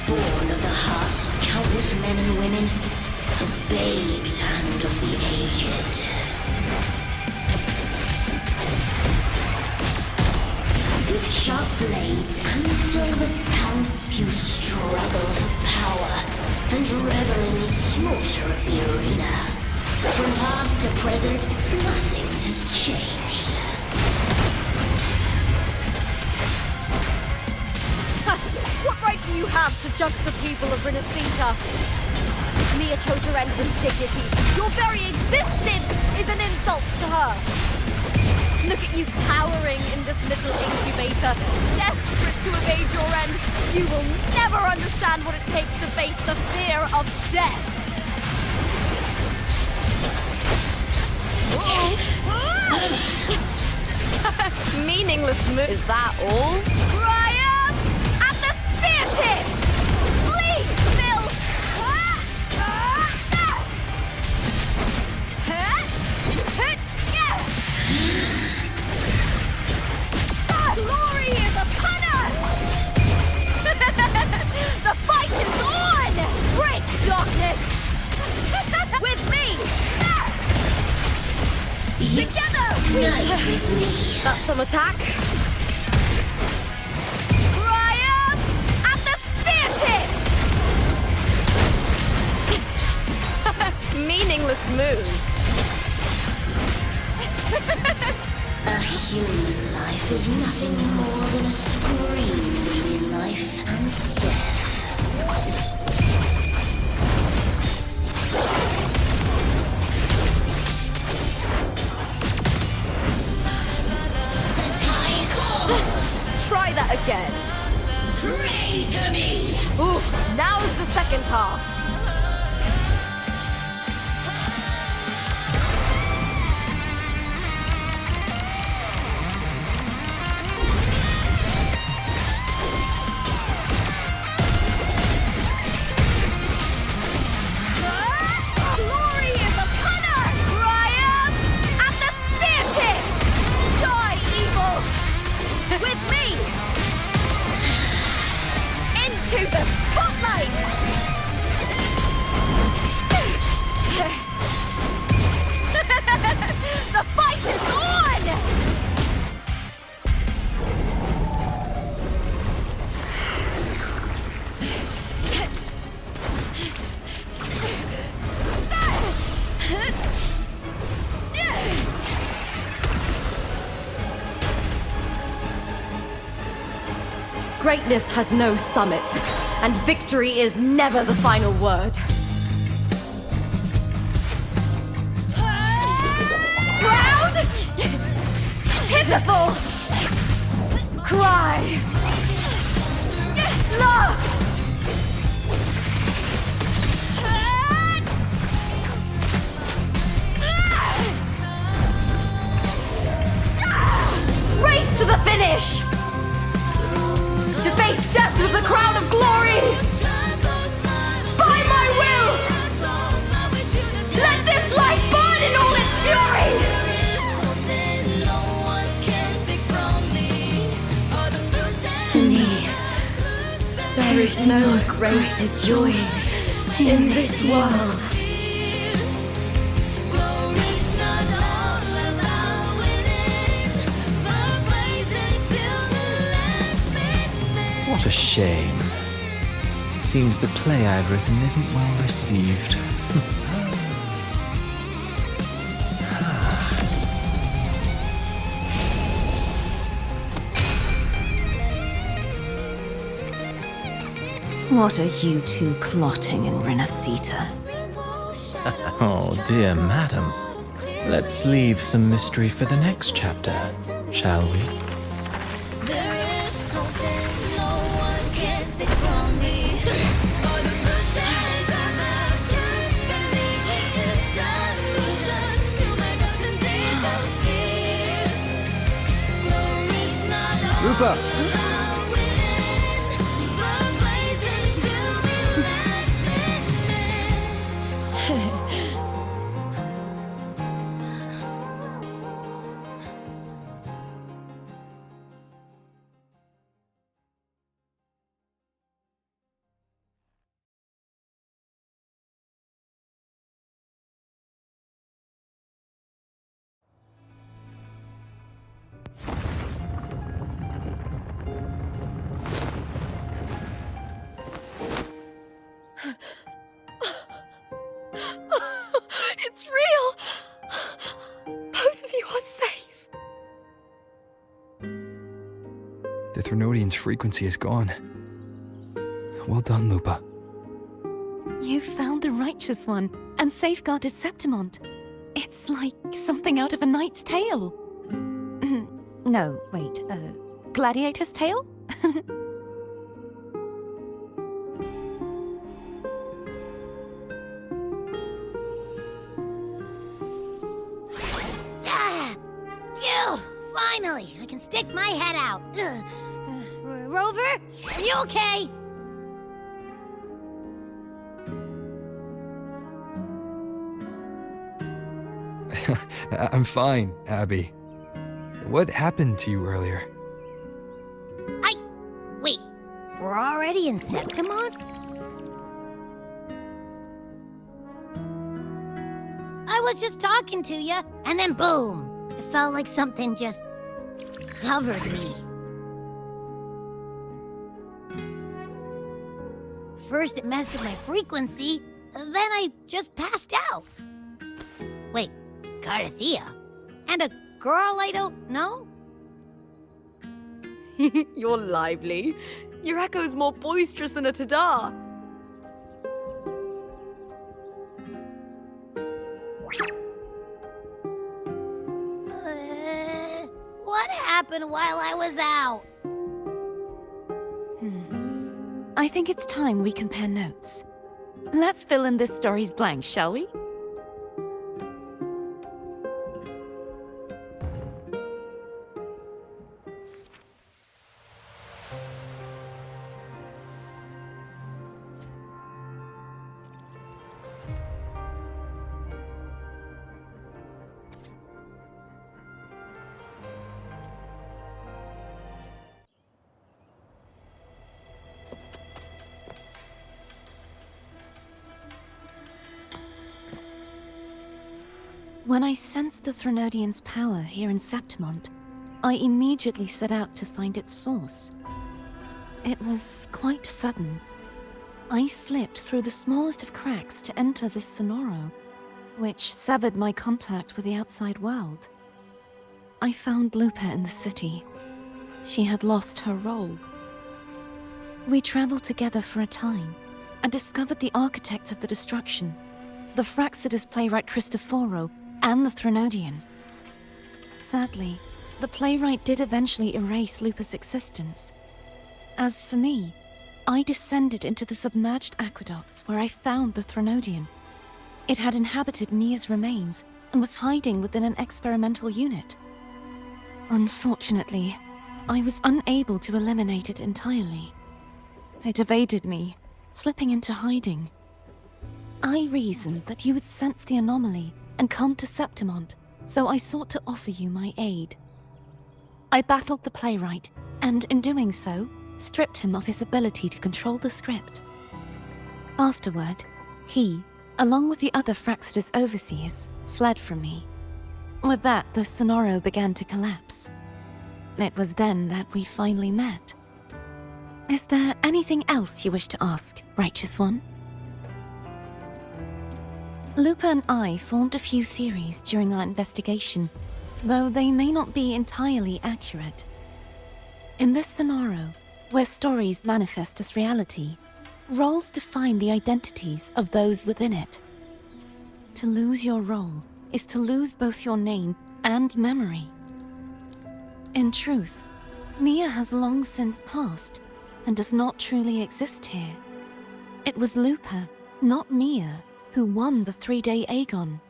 Born of the hearts of countless men and women, of babes and of the aged. With sharp blades and silver tongue, you struggle for power and revel in the slaughter of the arena. From past to present, nothing has changed. What right do you have to judge the people of Renacita? Mya chose her end with dignity. Your very existence is an insult to her. Look at you cowering in this little incubator, desperate to evade your end. You will never understand what it takes to face the fear of death. Meaningless move. Is that all? Triumph at the spear tip! Please, Phil! Glory is upon us! The fight is on! Break darkness! With me! Together! Nice with me. That's some attack. Triumph at the spear tip! Meaningless move. A human life is nothing more than a scream between life and death. The tide calls! Try that again. Pray to me! Ooh, now's the second half. Greatness has no summit, and victory is never the final word. Proud! Pitiful! Cry! Love! Race to the finish! To face death with the crown of glory! By my will! Let this light burn in all its fury! To me, there is no greater joy in this world. What a shame. Seems the play I've written isn't well received. What are you two plotting in Renacita? Oh, dear madam. Let's leave some mystery for the next chapter, shall we? Lupa! It's real! Both of you are safe. The Threnodian's frequency is gone. Well done, Lupa. You found the righteous one and safeguarded Septimont. It's like something out of a knight's tale. No, wait, gladiator's tale? Phew! Finally, I can stick my head out. Rover, are you okay? I'm fine, Abby. What happened to you earlier? Wait, we're already in Septimont? I was just talking to you, and then boom! It felt like something just covered me. First it messed with my frequency, then I just passed out. Wait, Cartethyia? And a girl I don't know? You're lively. Your echo's more boisterous than a tada. What happened while I was out? I think it's time we compare notes. Let's fill in this story's blanks, shall we? When I sensed the Threnodian's power here in Septimont, I immediately set out to find its source. It was quite sudden. I slipped through the smallest of cracks to enter this sonoro, which severed my contact with the outside world. I found Lupa in the city. She had lost her role. We traveled together for a time and discovered the architects of the destruction, the Fraxidus playwright Cristoforo, and the Threnodian. Sadly, the playwright did eventually erase Lupa's existence. As for me, I descended into the submerged aqueducts where I found the Threnodian. It had inhabited Mya's remains and was hiding within an experimental unit. Unfortunately, I was unable to eliminate it entirely. It evaded me, slipping into hiding. I reasoned that you would sense the anomaly and come to Septimont, so I sought to offer you my aid. I battled the playwright, and in doing so, stripped him of his ability to control the script. Afterward, he, along with the other Fraxidus overseers, fled from me. With that, the sonoro began to collapse. It was then that we finally met. Is there anything else you wish to ask, Righteous One? Lupa and I formed a few theories during our investigation, though they may not be entirely accurate. In this sonoro, where stories manifest as reality, roles define the identities of those within it. To lose your role is to lose both your name and memory. In truth, Mya has long since passed and does not truly exist here. It was Lupa, not Mya, who won the 3-day Aegon.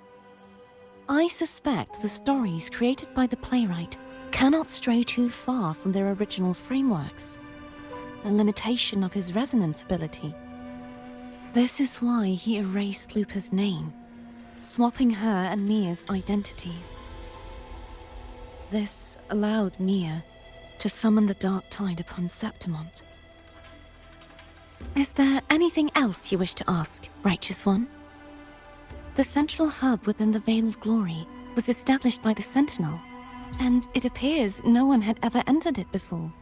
I suspect the stories created by the playwright cannot stray too far from their original frameworks, a limitation of his resonance ability. This is why he erased Lupa's name, swapping her and Mia's identities. This allowed Mya to summon the Dark Tide upon Septimont. Is there anything else you wish to ask, Righteous One? The central hub within the Veil of Glory was established by the Sentinel, and it appears no one had ever entered it before.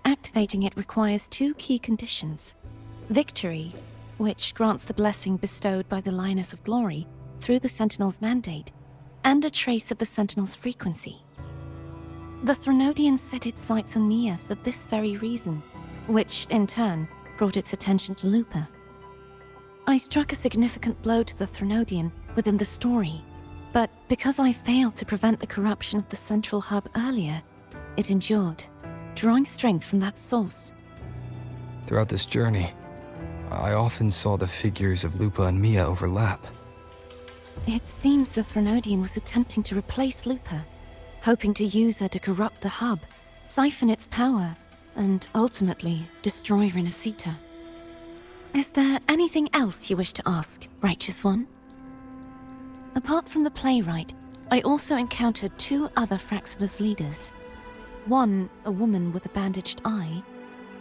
Activating it requires 2 key conditions: victory, which grants the blessing bestowed by the Lioness of Glory through the Sentinel's mandate, and a trace of the Sentinel's frequency. The Threnodian set its sights on Mya for this very reason, which, in turn, brought its attention to Lupa. I struck a significant blow to the Threnodian within the story, but because I failed to prevent the corruption of the central hub earlier, it endured, drawing strength from that source. Throughout this journey, I often saw the figures of Lupa and Mya overlap. It seems the Threnodian was attempting to replace Lupa, hoping to use her to corrupt the hub, siphon its power, and ultimately destroy Renacita. Is there anything else you wish to ask, Righteous One? Apart from the playwright, I also encountered 2 other Fraxidus leaders. One, a woman with a bandaged eye,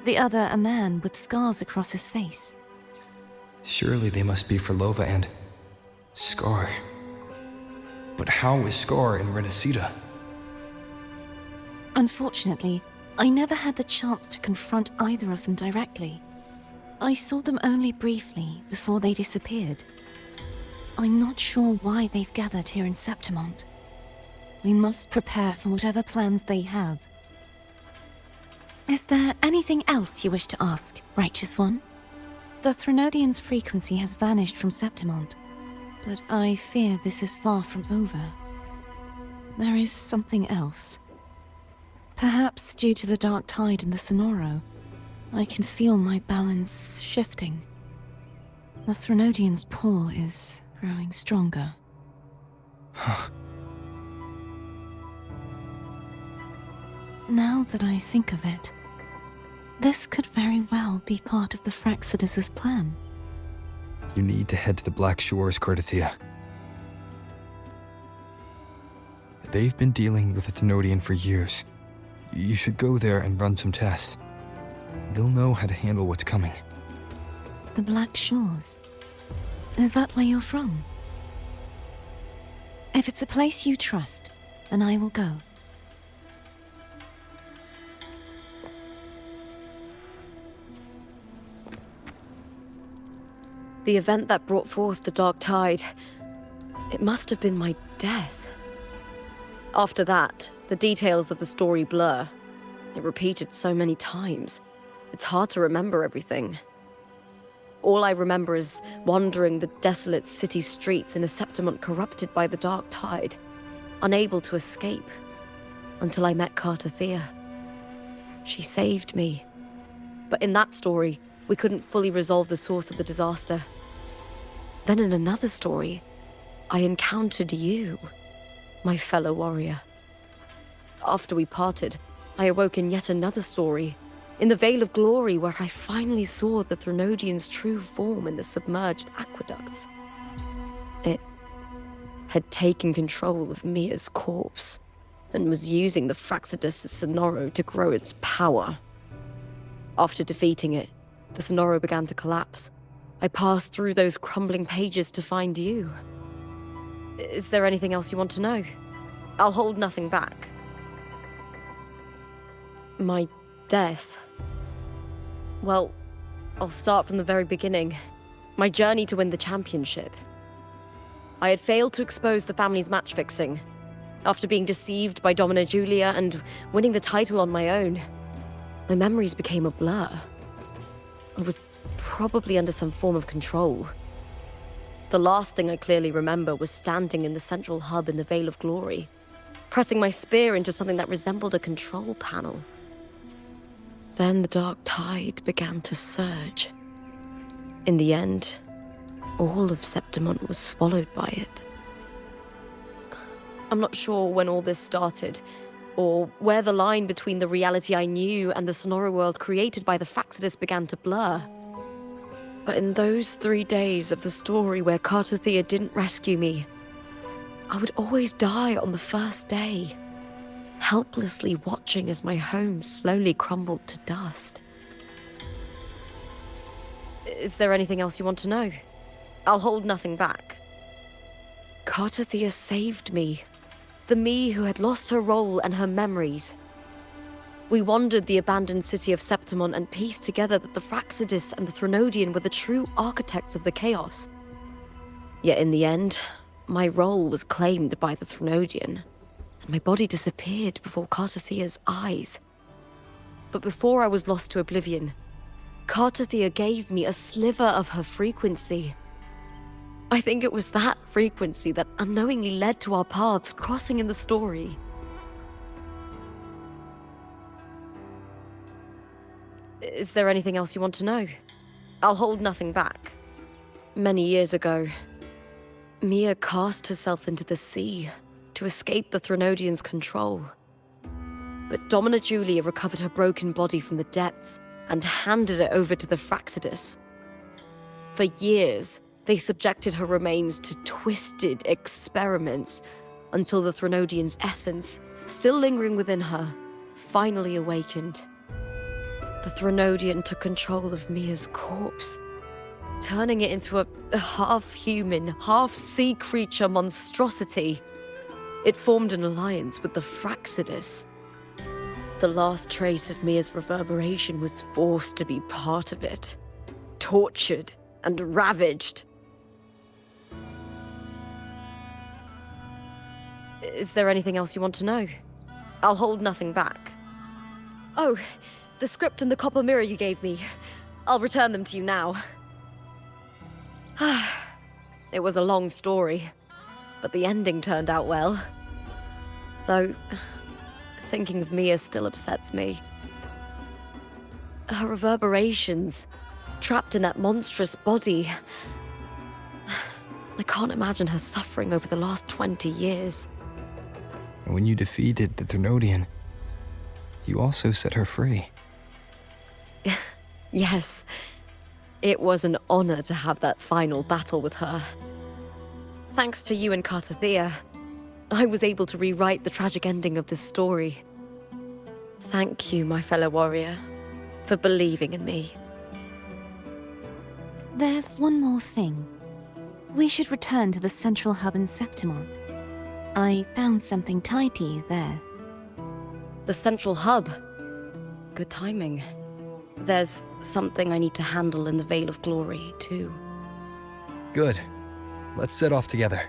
the other a man with scars across his face. Surely they must be for Lova and Scar. But how is Scar in Renacita? Unfortunately, I never had the chance to confront either of them directly. I saw them only briefly before they disappeared. I'm not sure why they've gathered here in Septimont. We must prepare for whatever plans they have. Is there anything else you wish to ask, Righteous One? The Threnodian's frequency has vanished from Septimont, but I fear this is far from over. There is something else. Perhaps due to the Dark Tide in the Sonoro, I can feel my balance shifting. The Threnodian's pull is growing stronger. Now that I think of it, this could very well be part of the Fraxidus' plan. You need to head to the Black Shores, Cartethyia. They've been dealing with the Thenodian for years. You should go there and run some tests. They'll know how to handle what's coming. The Black Shores? Is that where you're from? If it's a place you trust, then I will go. The event that brought forth the Dark Tide, it must have been my death. After that, the details of the story blur. It repeated so many times. It's hard to remember everything. All I remember is wandering the desolate city streets in a Septimont corrupted by the Dark Tide, unable to escape, until I met Cartethyia. She saved me. But in that story, we couldn't fully resolve the source of the disaster. Then in another story, I encountered you, my fellow warrior. After we parted, I awoke in yet another story, in the Veil of Glory, where I finally saw the Threnodian's true form in the submerged aqueducts. It had taken control of Mia's corpse, and was using the Fraxidus' Sonoro to grow its power. After defeating it, the Sonoro began to collapse. I passed through those crumbling pages to find you. Is there anything else you want to know? I'll hold nothing back. My death. Well, I'll start from the very beginning. My journey to win the championship. I had failed to expose the family's match fixing. After being deceived by Domina Julia and winning the title on my own, my memories became a blur. I was probably under some form of control. The last thing I clearly remember was standing in the central hub in the Veil of Glory, pressing my spear into something that resembled a control panel. Then the Dark Tide began to surge. In the end, all of Septimont was swallowed by it. I'm not sure when all this started, or where the line between the reality I knew and the Sonora world created by the Fractsidus began to blur. But in those 3 days of the story where Cartethyia didn't rescue me, I would always die on the first day, helplessly watching as my home slowly crumbled to dust. Is there anything else you want to know? I'll hold nothing back. Cartethyia saved me, the me who had lost her role and her memories. We wandered the abandoned city of Septimon and pieced together that the Fractsidus and the Threnodian were the true architects of the chaos. Yet in the end, my role was claimed by the Threnodian, and my body disappeared before Cartethyia's eyes. But before I was lost to oblivion, Cartethyia gave me a sliver of her frequency. I think it was that frequency that unknowingly led to our paths crossing in the story. Is there anything else you want to know? I'll hold nothing back. Many years ago, Mya cast herself into the sea to escape the Threnodian's control. But Domina Julia recovered her broken body from the depths and handed it over to the Fractsidus. For years, they subjected her remains to twisted experiments until the Threnodian's essence, still lingering within her, finally awakened. The Threnodian took control of Mya's corpse, turning it into a half-human, half-sea creature monstrosity. It formed an alliance with the Fractsidus. The last trace of Mya's reverberation was forced to be part of it, tortured and ravaged. Is there anything else you want to know? I'll hold nothing back. Oh, the script and the copper mirror you gave me. I'll return them to you now. It was a long story, but the ending turned out well. Though, thinking of Mya still upsets me. Her reverberations, trapped in that monstrous body. I can't imagine her suffering over the last 20 years. When you defeated the Threnodian, you also set her free. Yes, it was an honor to have that final battle with her. Thanks to you and Cartethyia, I was able to rewrite the tragic ending of this story. Thank you, my fellow warrior, for believing in me. There's one more thing. We should return to the central hub in Septimon. I found something tied to you there. The central hub? Good timing. There's something I need to handle in the Veil of Glory, too. Good. Let's set off together.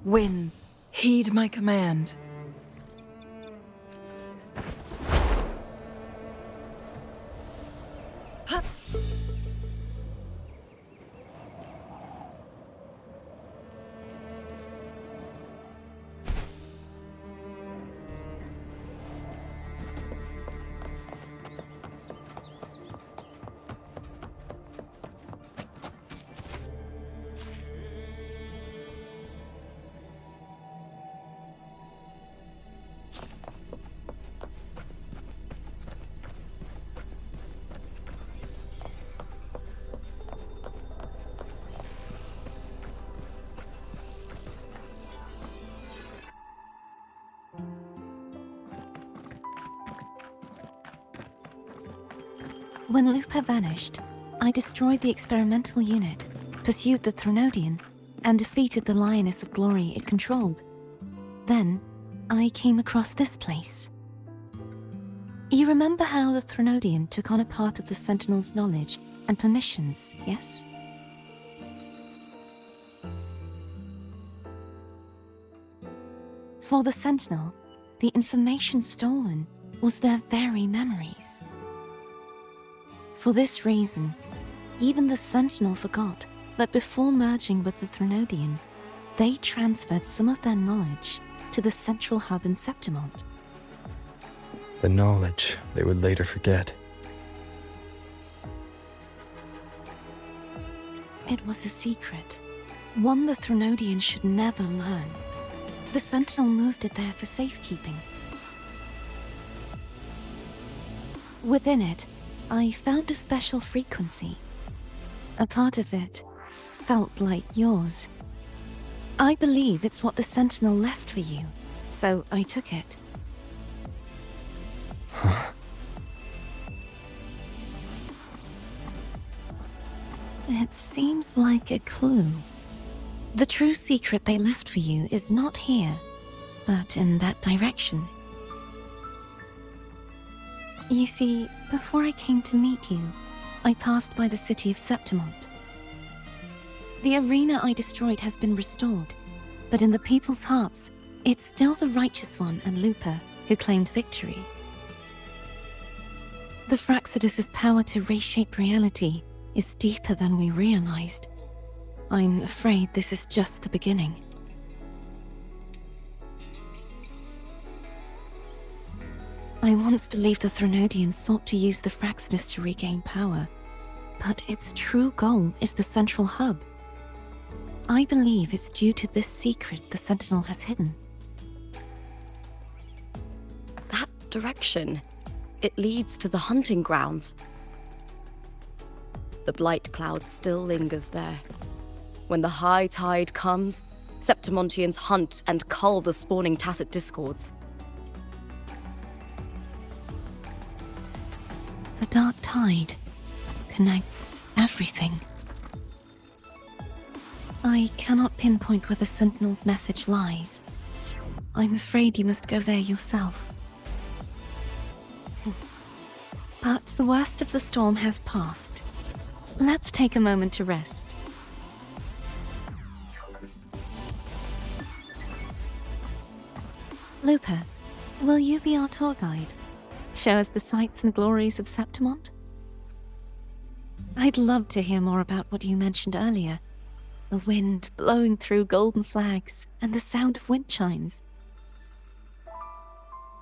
Winds, heed my command. When Lupa vanished, I destroyed the experimental unit, pursued the Threnodian, and defeated the Lioness of Glory it controlled. Then, I came across this place. You remember how the Threnodian took on a part of the Sentinel's knowledge and permissions, yes? For the Sentinel, the information stolen was their very memories. For this reason, Even the Sentinel forgot that before merging with the Threnodian, they transferred some of their knowledge to the central hub in Septimont. The knowledge they would later forget. It was a secret, one the Threnodians should never learn. The Sentinel moved it there for safekeeping. Within it, I found a special frequency. A part of it felt like yours. I believe it's what the Sentinel left for you, so I took it. It seems like a clue. The true secret they left for you is not here, but in that direction. You see, before I came to meet you, I passed by the city of Septimont. The arena I destroyed has been restored, but in the people's hearts, it's still the Righteous One and Lupa who claimed victory. The Fraxidus' power to reshape reality is deeper than we realized. I'm afraid this is just the beginning. I once believed the Threnodians sought to use the Fraxidus to regain power, but its true goal is the central hub. I believe it's due to this secret the Sentinel has hidden. That direction, it leads to the hunting grounds. The blight cloud still lingers there. When the high tide comes, Septimontians hunt and cull the spawning tacit discords. The dark tide connects everything. I cannot pinpoint where the Sentinel's message lies. I'm afraid you must go there yourself. But the worst of the storm has passed. Let's take a moment to rest. Lupa, will you be our tour guide? Show us the sights and glories of Septimont? I'd love to hear more about what you mentioned earlier. The wind blowing through golden flags and the sound of wind chimes.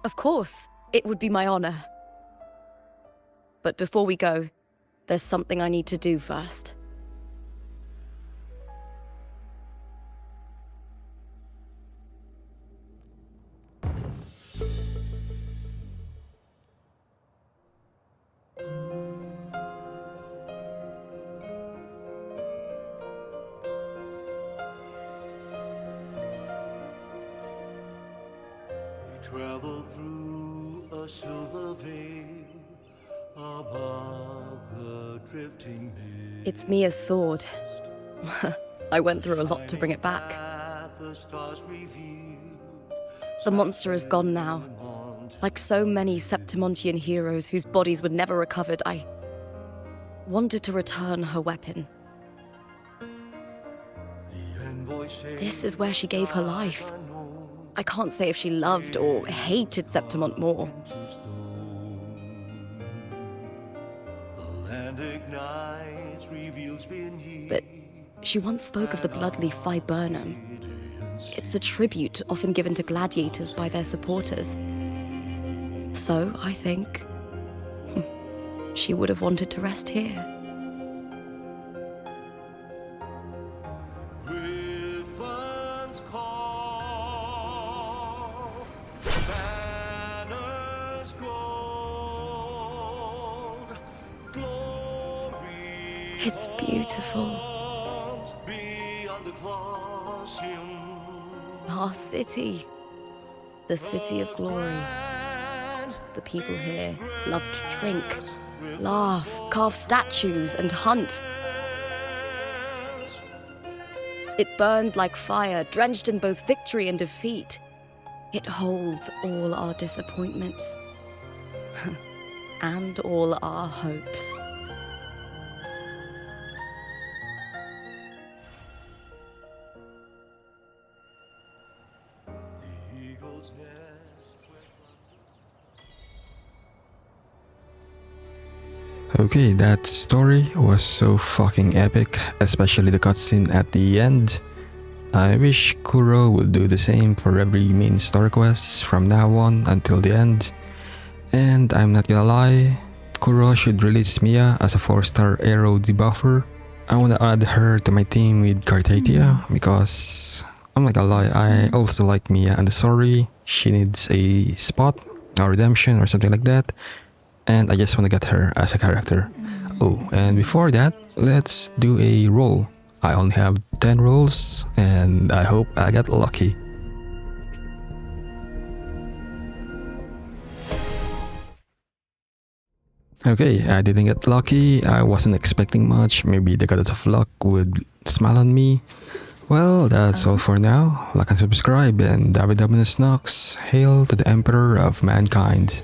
Of course, it would be my honor. But before we go, there's something I need to do first. Travel through a silver veil above the drifting mist. It's Mya's sword. I went through a lot to bring it back. The monster is gone now. Like so many Septimontian heroes whose bodies were never recovered, I wanted to return her weapon. This is where she gave her life. I can't say if she loved or hated Septimont more. But she once spoke of the bloodleaf viburnum. It's a tribute often given to gladiators by their supporters. So, I think, she would have wanted to rest here. It's beautiful. Our city. The city of glory. The people here love to drink, laugh, carve statues, and hunt. It burns like fire, drenched in both victory and defeat. It holds all our disappointments. And all our hopes. Okay, that story was so fucking epic, especially the cutscene at the end. I wish Kuro would do the same for every main story quest from now on until the end. And I'm not gonna lie, Kuro should release Mya as a 4-star Aero debuffer. I wanna add her to my team with Cartethyia because I'm not gonna lie, I also like Mya and the story. She needs a spot, a redemption or something like that. And I just wanna get her as a character. Oh, and before that, let's do a roll. I only have 10 rolls and I hope I get lucky. Okay, I didn't get lucky. I wasn't expecting much. Maybe the goddess of luck would smile on me. Well, that's all for now. Like and subscribe, and David Dominus Nox. Hail to the Emperor of Mankind.